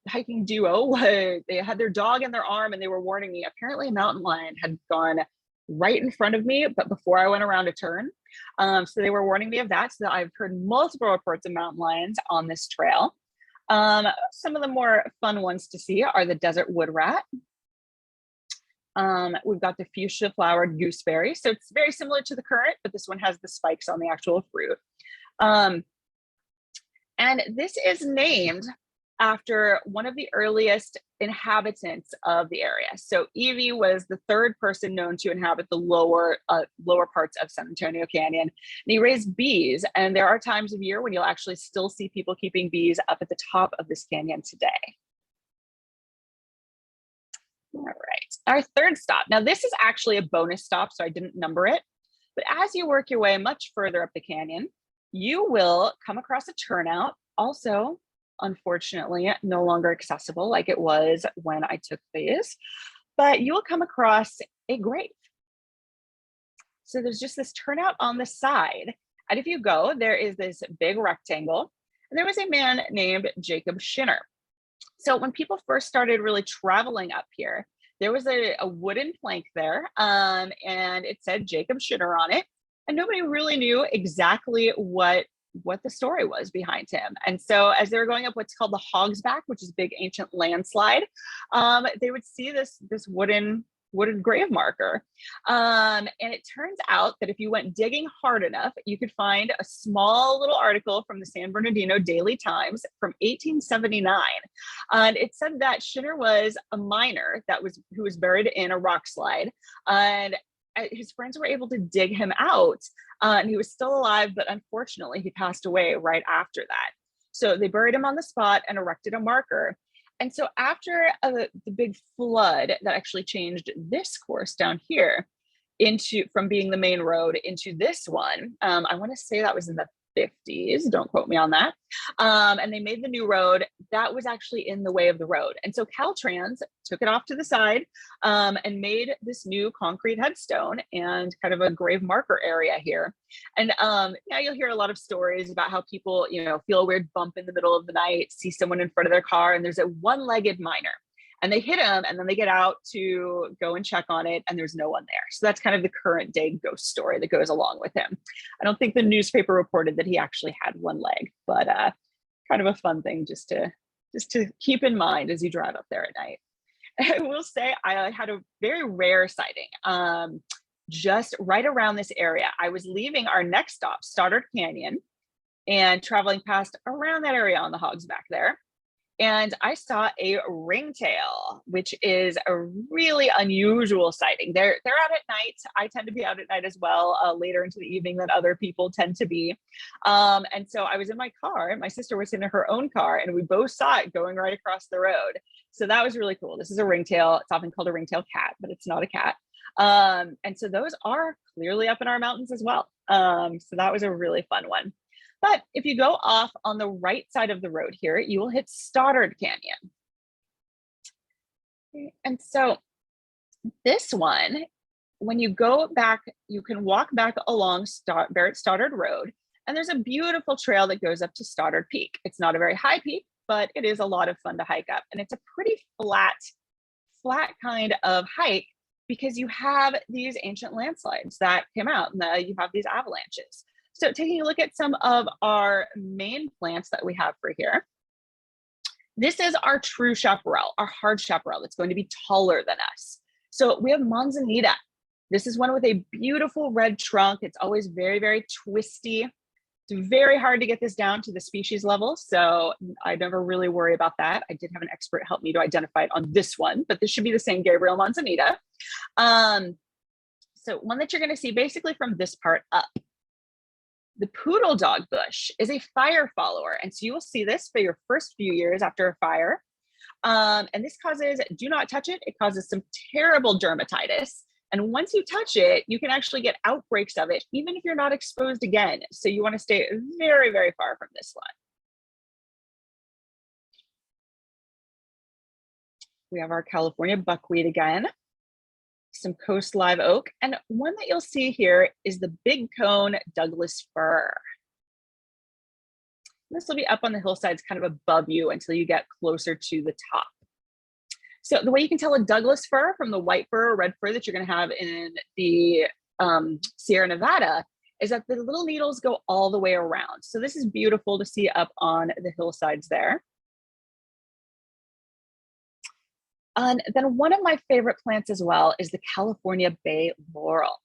hiking duo, they had their dog in their arm, and they were warning me. Apparently a mountain lion had gone right in front of me, but before I went around a turn. So they were warning me of that. So I've heard multiple reports of mountain lions on this trail. Some of the more fun ones to see are the desert wood rat. We've got the fuchsia flowered gooseberry. So it's very similar to the currant, but this one has the spikes on the actual fruit. And this is named after one of the earliest inhabitants of the area. So Evie was the third person known to inhabit the lower parts of San Antonio Canyon. And he raised bees, and there are times of year when you'll actually still see people keeping bees up at the top of this canyon today. All right, our third stop. Now this is actually a bonus stop, so I didn't number it. But as you work your way much further up the canyon, you will come across a turnout, also unfortunately no longer accessible like it was when I took these, but you will come across a grave. So there's just this turnout on the side, and if you go, there is this big rectangle, and there was a man named Jacob Shinner. So when people first started really traveling up here, there was a wooden plank there, and it said Jacob Shinner on it, and nobody really knew exactly what the story was behind him. And so as they were going up what's called the Hog's Back, which is a big ancient landslide, they would see this wooden grave marker. And it turns out that if you went digging hard enough, you could find a small little article from the San Bernardino Daily Times from 1879. And it said that Shinner was a miner who was buried in a rock slide. And his friends were able to dig him out, and he was still alive, but unfortunately he passed away right after that. So they buried him on the spot and erected a marker. And so after the big flood that actually changed this course down here from being the main road into this one, I want to say that was in the 50s, don't quote me on that. And they made the new road that was actually in the way of the road. And so Caltrans took it off to the side and made this new concrete headstone and kind of a grave marker area here. And now you'll hear a lot of stories about how people, feel a weird bump in the middle of the night, see someone in front of their car, and there's a one-legged miner. And they hit him, and then they get out to go and check on it, and there's no one there. So that's kind of the current day ghost story that goes along with him. I don't think the newspaper reported that he actually had one leg, but kind of a fun thing just to keep in mind as you drive up there at night. I will say I had a very rare sighting just right around this area. I was leaving our next stop, Stoddard Canyon, and traveling past around that area on the Hog's Back there. And I saw a ringtail, which is a really unusual sighting. They're out at night. I tend to be out at night as well, later into the evening than other people tend to be. And so I was in my car, and my sister was in her own car, and we both saw it going right across the road. So that was really cool. This is a ringtail. It's often called a ringtail cat, but it's not a cat. And so those are clearly up in our mountains as well. So that was a really fun one. But if you go off on the right side of the road here, you will hit Stoddard Canyon. And so this one, when you go back, you can walk back along Barrett Stoddard Road, and there's a beautiful trail that goes up to Stoddard Peak. It's not a very high peak, but it is a lot of fun to hike up. And it's a pretty flat kind of hike because you have these ancient landslides that came out, and you have these avalanches. So taking a look at some of our main plants that we have for here. This is our true chaparral, our hard chaparral that's going to be taller than us. So we have Manzanita. This is one with a beautiful red trunk. It's always very, very twisty. It's very hard to get this down to the species level, so I never really worry about that. I did have an expert help me to identify it on this one, but this should be the San Gabriel Manzanita. So one that you're going to see basically from this part up. The poodle dog bush is a fire follower, and so you will see this for your first few years after a fire. And this causes, do not touch it, it causes some terrible dermatitis. And once you touch it, you can actually get outbreaks of it, even if you're not exposed again. So you want to stay very, very far from this one. We have our California buckwheat again, some coast live oak, and one that you'll see here is the big cone Douglas fir. This will be up on the hillsides kind of above you until you get closer to the top. So the way you can tell a Douglas fir from the white fir or red fir that you're going to have in the Sierra Nevada is that the little needles go all the way around. So this is beautiful to see up on the hillsides there. And then one of my favorite plants as well is the California bay laurel.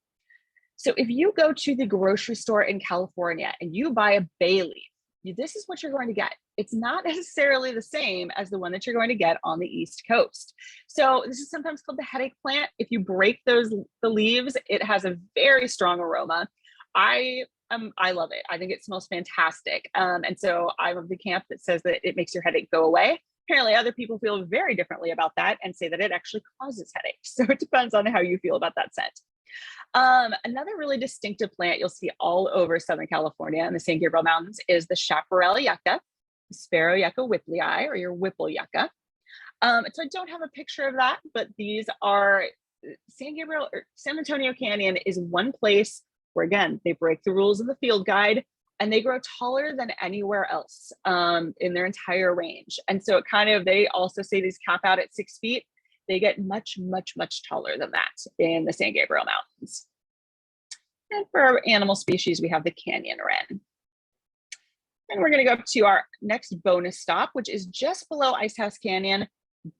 So if you go to the grocery store in California and you buy a bay leaf, this is what you're going to get. It's not necessarily the same as the one that you're going to get on the East Coast. So this is sometimes called the headache plant. If you break the leaves, it has a very strong aroma. I love it. I think it smells fantastic. And so I'm of the camp that says that it makes your headache go away. Apparently other people feel very differently about that and say that it actually causes headaches. So it depends on how you feel about that scent. Another really distinctive plant you'll see all over Southern California and the San Gabriel Mountains is the Chaparral yucca, the Sparrow Yucca whipplei, or your Whipple Yucca. So I don't have a picture of that, but these are San Antonio Canyon is one place where, again, they break the rules of the field guide and they grow taller than anywhere else in their entire range. And so it kind of, they also say these cap out at 6 feet. They get much, much, much taller than that in the San Gabriel Mountains. And for our animal species, we have the canyon wren. And we're going to go to our next bonus stop, which is just below Ice House Canyon.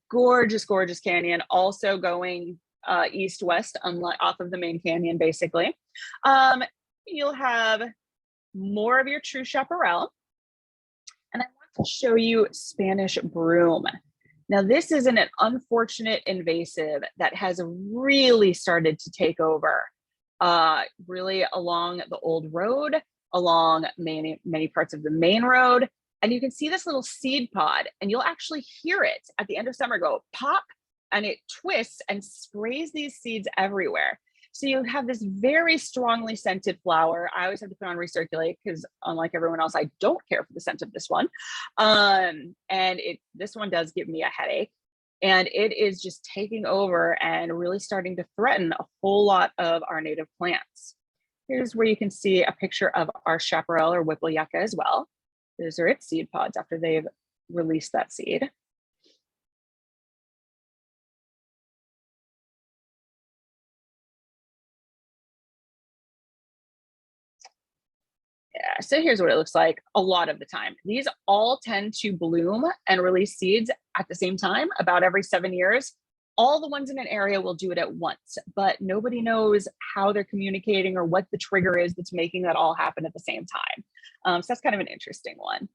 Gorgeous, gorgeous canyon, also going east-west off of the main canyon, basically. You'll have more of your true chaparral. And I want to show you Spanish broom. Now, this is an unfortunate invasive that has really started to take over, really along the old road, along many parts of the main road. And you can see this little seed pod, and you'll actually hear it at the end of summer go pop, and it twists and sprays these seeds everywhere. So you have this very strongly scented flower. I always have to put on recirculate because, unlike everyone else, I don't care for the scent of this one. This one does give me a headache, and it is just taking over and really starting to threaten a whole lot of our native plants. Here's where you can see a picture of our chaparral or Whipple Yucca as well. Those are its seed pods after they've released that seed. Yeah, so here's what it looks like a lot of the time. These all tend to bloom and release seeds at the same time, about every 7 years. All the ones in an area will do it at once, but nobody knows how they're communicating or what the trigger is that's making that all happen at the same time. So that's kind of an interesting one.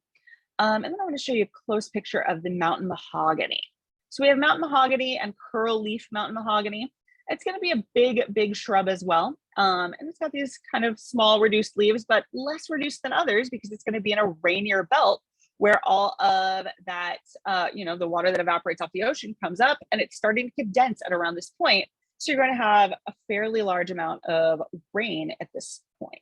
And then I want to show you a close picture of the mountain mahogany. So we have mountain mahogany and curl leaf mountain mahogany. It's going to be a big, big shrub as well. And it's got these kind of small reduced leaves, but less reduced than others because it's going to be in a rainier belt where all of that, the water that evaporates off the ocean comes up and it's starting to condense at around this point. So you're going to have a fairly large amount of rain at this point.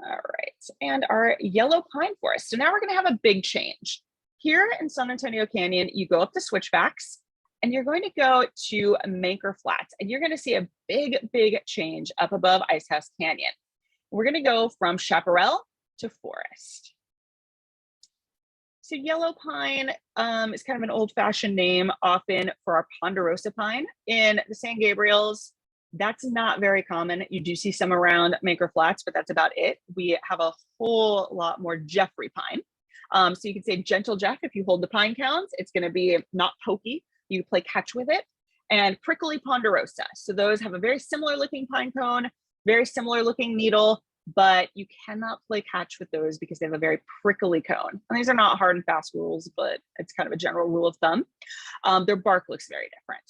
All right, and our yellow pine forest. So now we're going to have a big change. Here in San Antonio Canyon, you go up the switchbacks and you're going to go to Manker Flats, and you're going to see a big, big change up above Ice House Canyon. We're going to go from chaparral to forest. So yellow pine is kind of an old-fashioned name often for our ponderosa pine. In the San Gabriels, that's not very common. You do see some around Manker Flats, but that's about it. We have a whole lot more Jeffrey pine. So you can say gentle Jeff if you hold the pine cones. It's going to be not pokey. You play catch with it. And prickly ponderosa. So those have a very similar looking pine cone, very similar looking needle, but you cannot play catch with those because they have a very prickly cone. And these are not hard and fast rules, but it's kind of a general rule of thumb. Their bark looks very different.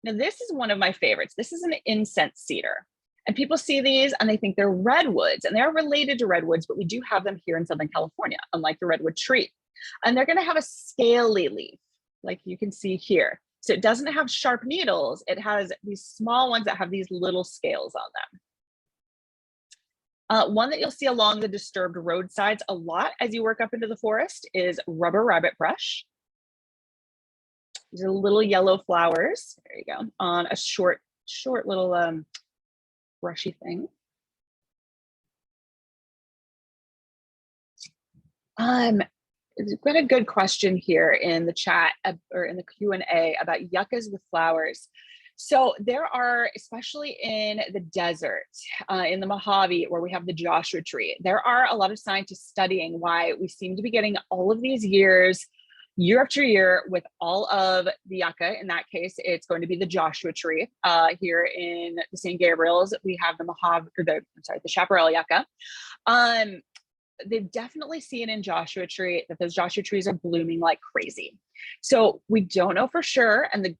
Now, this is one of my favorites. This is an incense cedar. And people see these and they think they're redwoods, and they're related to redwoods, but we do have them here in Southern California, unlike the redwood tree. And they're going to have a scaly leaf, like you can see here. So it doesn't have sharp needles. It has these small ones that have these little scales on them. One that you'll see along the disturbed roadsides a lot as you work up into the forest is rubber rabbit brush. These are little yellow flowers. There you go, on a short little brushy thing. We've got a good question here in the chat or in the Q&A about yuccas with flowers. So there are, especially in the desert, in the Mojave, where we have the Joshua tree, there are a lot of scientists studying why we seem to be getting all of these years, year after year, with all of the yucca. In that case, it's going to be the Joshua tree. Here in the San Gabriels, we have the Mojave, or the Chaparral yucca. They've definitely seen in Joshua tree that those Joshua trees are blooming like crazy. So we don't know for sure. And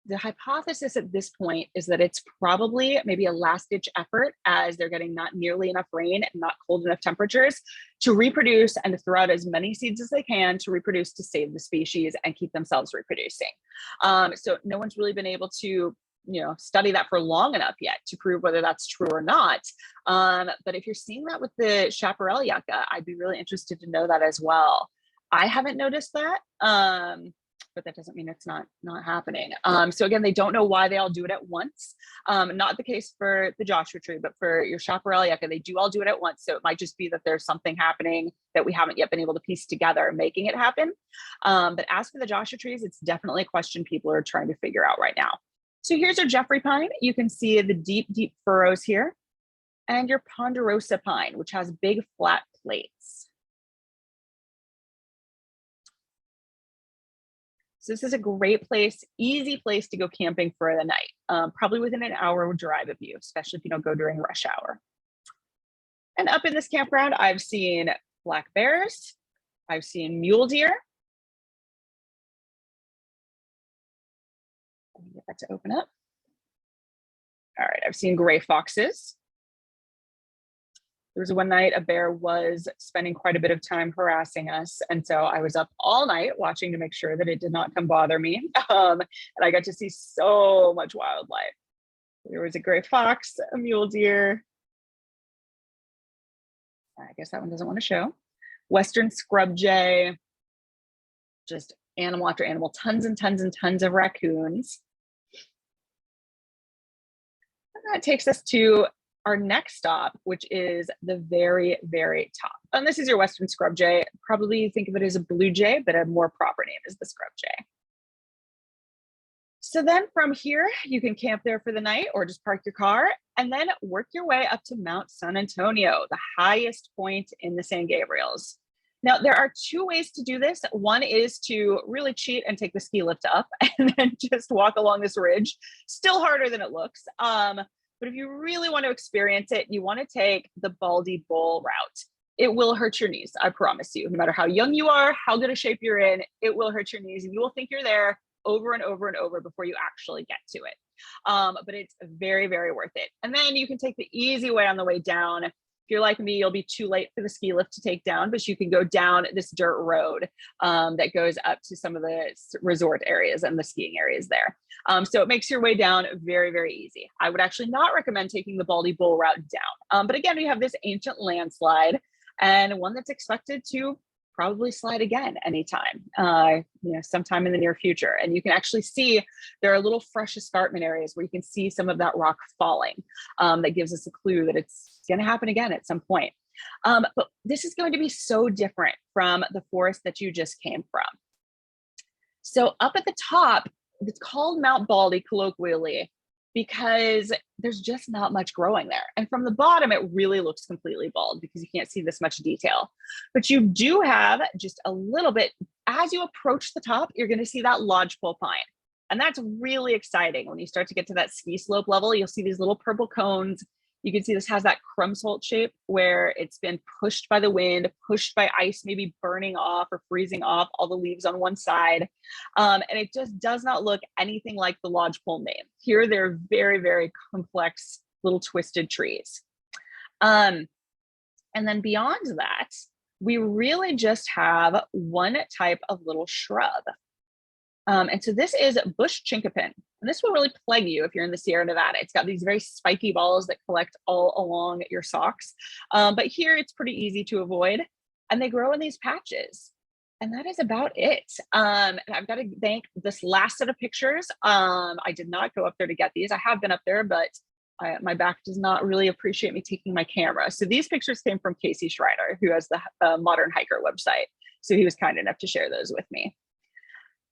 the hypothesis at this point is that it's probably maybe a last ditch effort, as they're getting not nearly enough rain and not cold enough temperatures to reproduce and to throw out as many seeds as they can to reproduce, to save the species and keep themselves reproducing. So no one's really been able to study that for long enough yet to prove whether that's true or not. But if you're seeing that with the Chaparral yucca, I'd be really interested to know that as well. I haven't noticed that, but that doesn't mean it's not happening. So again, they don't know why they all do it at once. Not the case for the Joshua tree, but for your Chaparral yucca, they do all do it at once. So it might just be that there's something happening that we haven't yet been able to piece together, making it happen. But as for the Joshua trees, it's definitely a question people are trying to figure out right now. So here's your Jeffrey pine. You can see the deep, deep furrows here, and your ponderosa pine, which has big flat plates. So this is a great place, easy place to go camping for the night, probably within an hour drive of you, especially if you don't go during rush hour. And up in this campground, I've seen black bears, I've seen mule deer. Let me get that to open up. All right, I've seen gray foxes. There was one night a bear was spending quite a bit of time harassing us. And so I was up all night watching to make sure that it did not come bother me. And I got to see so much wildlife. There was a gray fox, a mule deer. I guess that one doesn't want to show. Western scrub jay, just animal after animal, tons and tons and tons of raccoons. And that takes us to our next stop, which is the very, very top. And this is your Western scrub jay. Probably think of it as a blue jay, but a more proper name is the scrub jay. So then from here, you can camp there for the night or just park your car and then work your way up to Mount San Antonio, the highest point in the San Gabriels. Now, there are two ways to do this. One is to really cheat and take the ski lift up and then just walk along this ridge. Still harder than it looks. But if you really want to experience it, you want to take the Baldy Bowl route. It will hurt your knees, I promise you. No matter how young you are, how good a shape you're in, it will hurt your knees and you will think you're there over and over and over before you actually get to it. But it's very, very worth it. And then you can take the easy way on the way down. If you're like me, you'll be too late for the ski lift to take down, but you can go down this dirt road that goes up to some of the resort areas and the skiing areas there. So it makes your way down very, very easy. I would actually not recommend taking the Baldy Bowl route down. But again, we have this ancient landslide and one that's expected to probably slide again anytime, sometime in the near future. And you can actually see there are little fresh escarpment areas where you can see some of that rock falling. That gives us a clue that it's going to happen again at some point. But this is going to be so different from the forest that you just came from. So up at the top, it's called Mount Baldy colloquially because there's just not much growing there. And from the bottom, it really looks completely bald because you can't see this much detail. But you do have just a little bit, as you approach the top, you're going to see that lodgepole pine. And that's really exciting. When you start to get to that ski slope level, you'll see these little purple cones. You can see this has that crumbsult shape where it's been pushed by the wind, pushed by ice, maybe burning off or freezing off all the leaves on one side. And it just does not look anything like the lodgepole name. Here, they're very, very complex little twisted trees. And then beyond that, we really just have one type of little shrub. And so this is bush chinkapin. And this will really plague you if you're in the Sierra Nevada. It's got these very spiky balls that collect all along your socks. But here it's pretty easy to avoid. And they grow in these patches. And that is about it. And I've got to thank this last set of pictures. I did not go up there to get these. I have been up there, but my back does not really appreciate me taking my camera. So these pictures came from Casey Schreiner, who has the Modern Hiker website. So he was kind enough to share those with me.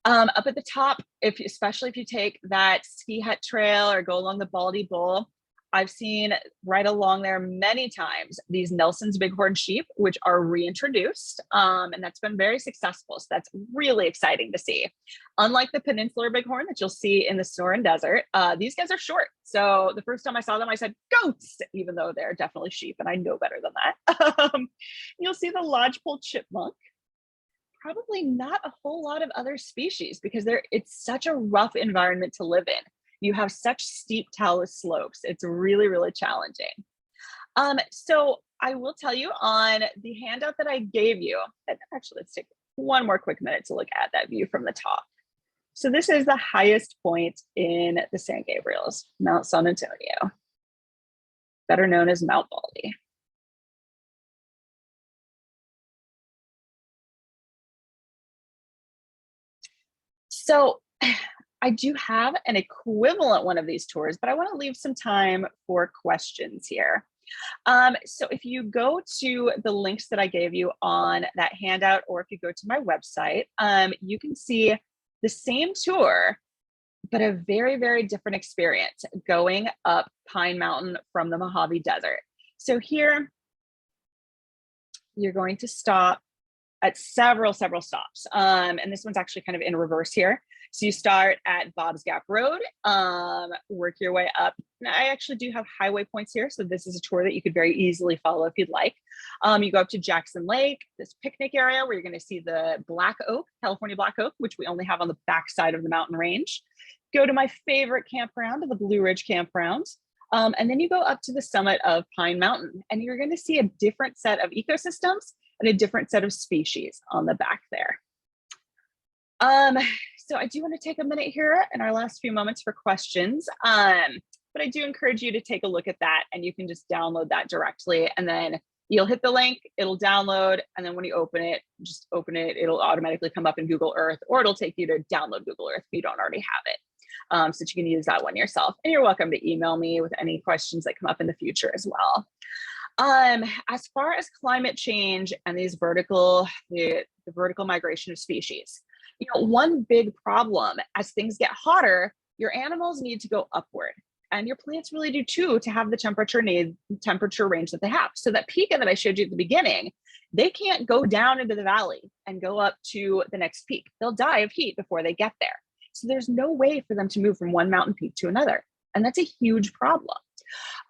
Up at the top, especially if you take that ski hut trail or go along the Baldy Bowl, I've seen right along there many times these Nelson's bighorn sheep, which are reintroduced, and that's been very successful. So that's really exciting to see. Unlike the peninsular bighorn that you'll see in the Sonoran Desert, these guys are short. So the first time I saw them, I said goats, even though they're definitely sheep, and I know better than that. You'll see the lodgepole chipmunk. Probably not a whole lot of other species because it's such a rough environment to live in. You have such steep talus slopes. It's really, really challenging. So I will tell you on the handout that I gave you, and actually let's take one more quick minute to look at that view from the top. So this is the highest point in the San Gabriels, Mount San Antonio, better known as Mount Baldy. So I do have an equivalent one of these tours, but I want to leave some time for questions here. So if you go to the links that I gave you on that handout, or if you go to my website, you can see the same tour, but a very, very different experience going up Pine Mountain from the Mojave Desert. So here, you're going to stop at several stops. And this one's actually kind of in reverse here. So you start at Bob's Gap Road, work your way up. And I actually do have highway points here. So this is a tour that you could very easily follow if you'd like. You go up to Jackson Lake, this picnic area where you're gonna see the black oak, California black oak, which we only have on the backside of the mountain range. Go to my favorite campground, the Blue Ridge Campground. And then you go up to the summit of Pine Mountain and you're gonna see a different set of ecosystems and a different set of species on the back there. So I do want to take a minute here in our last few moments for questions, but I do encourage you to take a look at that and you can just download that directly and then you'll hit the link, it'll download, and then when you open it, just open it, it'll automatically come up in Google Earth, or it'll take you to download Google Earth if you don't already have it. So that you can use that one yourself. And you're welcome to email me with any questions that come up in the future as well. As far as climate change and these the vertical migration of species, one big problem as things get hotter, your animals need to go upward and your plants really do too, to have the temperature range that they have. So that pika that I showed you at the beginning, they can't go down into the valley and go up to the next peak. They'll die of heat before they get there. So there's no way for them to move from one mountain peak to another. And that's a huge problem.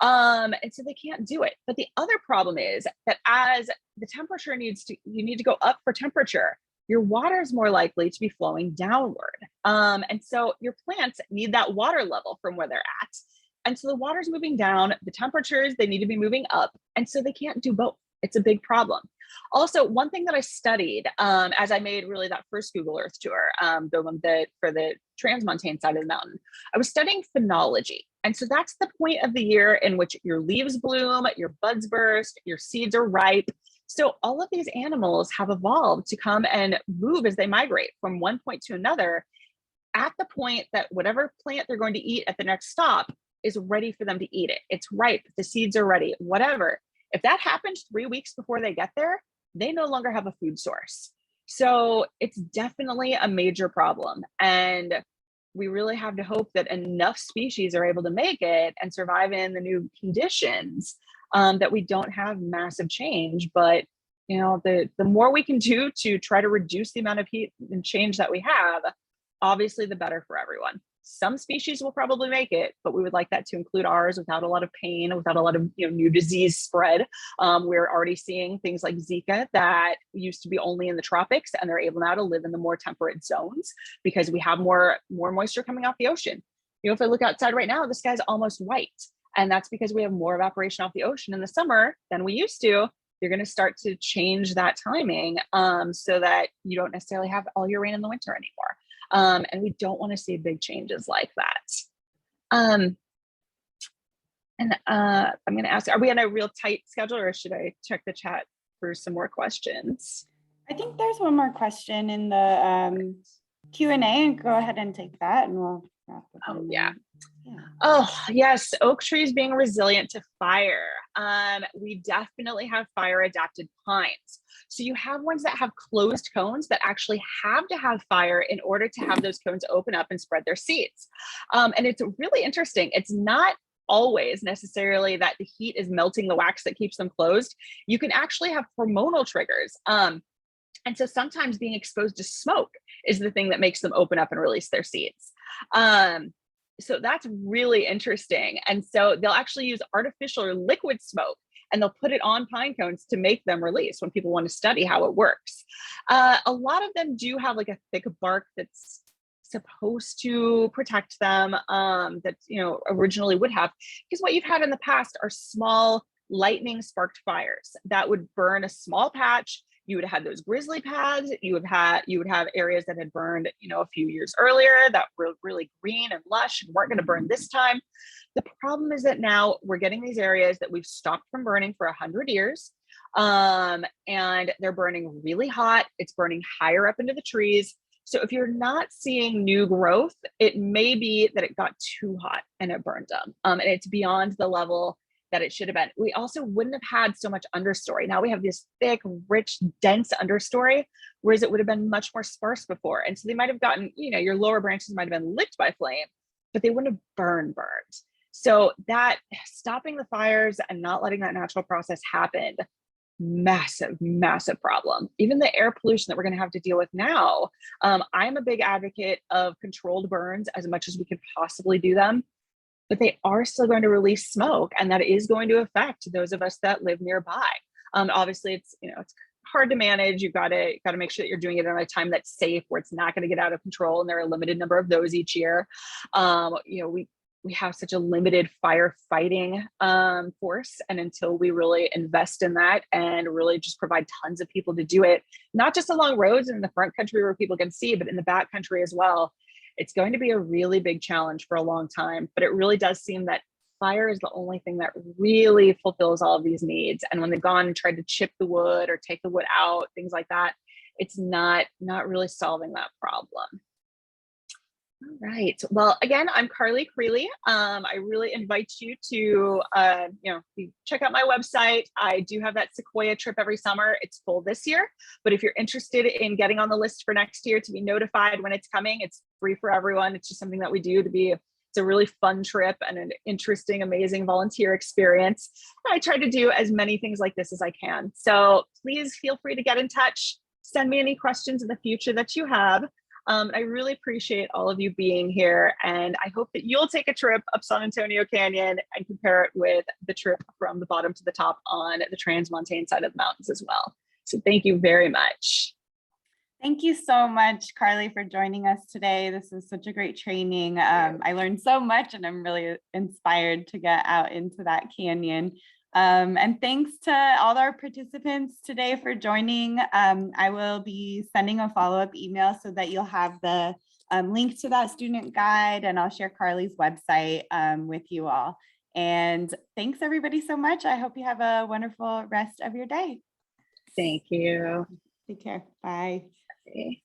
And so they can't do it. But the other problem is that as the temperature you need to go up for temperature, your water is more likely to be flowing downward. And so your plants need that water level from where they're at. And so the water's moving down, the temperatures, they need to be moving up. And so they can't do both. It's a big problem. Also, one thing that I studied as I made really that first Google Earth tour, the one for the Transmontane side of the mountain, I was studying phenology. And so that's the point of the year in which your leaves bloom, your buds burst, your seeds are ripe. So all of these animals have evolved to come and move as they migrate from one point to another at the point that whatever plant they're going to eat at the next stop is ready for them to eat it. It's ripe, the seeds are ready, whatever. If that happens 3 weeks before they get there, they no longer have a food source. So it's definitely a major problem. And we really have to hope that enough species are able to make it and survive in the new conditions, that we don't have massive change. But the more we can do to try to reduce the amount of heat and change that we have, obviously the better for everyone. Some species will probably make it, but we would like that to include ours without a lot of pain, without a lot of new disease spread. We're already seeing things like Zika that used to be only in the tropics, and they're able now to live in the more temperate zones because we have more moisture coming off the ocean. If I look outside right now, the sky's almost white. And that's because we have more evaporation off the ocean in the summer than we used to. You're going to start to change that timing so that you don't necessarily have all your rain in the winter anymore. And we don't want to see big changes like that. I'm going to ask, are we on a real tight schedule, or should I check the chat for some more questions? I think there's one more question in the Q&A, and go ahead and take that and we'll wrap up. Oh, yeah. Oh, yes. Oak trees being resilient to fire. We definitely have fire adapted pines. So you have ones that have closed cones that actually have to have fire in order to have those cones open up and spread their seeds. And it's really interesting. It's not always necessarily that the heat is melting the wax that keeps them closed. You can actually have hormonal triggers. And so sometimes being exposed to smoke is the thing that makes them open up and release their seeds. So that's really interesting. And so they'll actually use artificial or liquid smoke, and they'll put it on pine cones to make them release when people want to study how it works. A lot of them do have like a thick bark that's supposed to protect them, that originally would have, because what you've had in the past are small lightning sparked fires that would burn a small patch. You would have had those grizzly pads. You would have areas that had burned, a few years earlier that were really green and lush and weren't going to burn this time. The problem is that now we're getting these areas that we've stopped from burning for 100 years, and they're burning really hot. It's burning higher up into the trees. So if you're not seeing new growth, it may be that it got too hot and it burned them, and it's beyond the level that it should have been. We also wouldn't have had so much understory. Now we have this thick, rich, dense understory, whereas it would have been much more sparse before. And so they might have gotten, your lower branches might have been licked by flame, but they wouldn't have burned. So that stopping the fires and not letting that natural process happen, massive, massive problem. Even the air pollution that we're going to have to deal with now. I'm a big advocate of controlled burns as much as we can possibly do them, but they are still going to release smoke, and that is going to affect those of us that live nearby. Obviously, it's hard to manage. You've got to make sure that you're doing it at a time that's safe, where it's not going to get out of control, and there are a limited number of those each year. We have such a limited firefighting force, and until we really invest in that and really just provide tons of people to do it, not just along roads in the front country where people can see, but in the back country as well, it's going to be a really big challenge for a long time. But it really does seem that fire is the only thing that really fulfills all of these needs. And when they've gone and tried to chip the wood or take the wood out, things like that, it's not really solving that problem. All right. Well, again, I'm Carly Creley. I really invite you to, check out my website. I do have that Sequoia trip every summer. It's full this year, but if you're interested in getting on the list for next year to be notified when it's coming, it's free for everyone. It's just something that we do it's a really fun trip and an interesting, amazing volunteer experience. I try to do as many things like this as I can. So please feel free to get in touch. Send me any questions in the future that you have. I really appreciate all of you being here, and I hope that you'll take a trip up San Antonio Canyon and compare it with the trip from the bottom to the top on the Trans-Montane side of the mountains as well. So thank you very much. Thank you so much, Carly, for joining us today. This is such a great training. I learned so much, and I'm really inspired to get out into that canyon. And thanks to all our participants today for joining. I will be sending a follow-up email so that you'll have the link to that student guide, and I'll share Carly's website with you all. And thanks everybody so much. I hope you have a wonderful rest of your day. Thank you. Take care. Bye. Okay.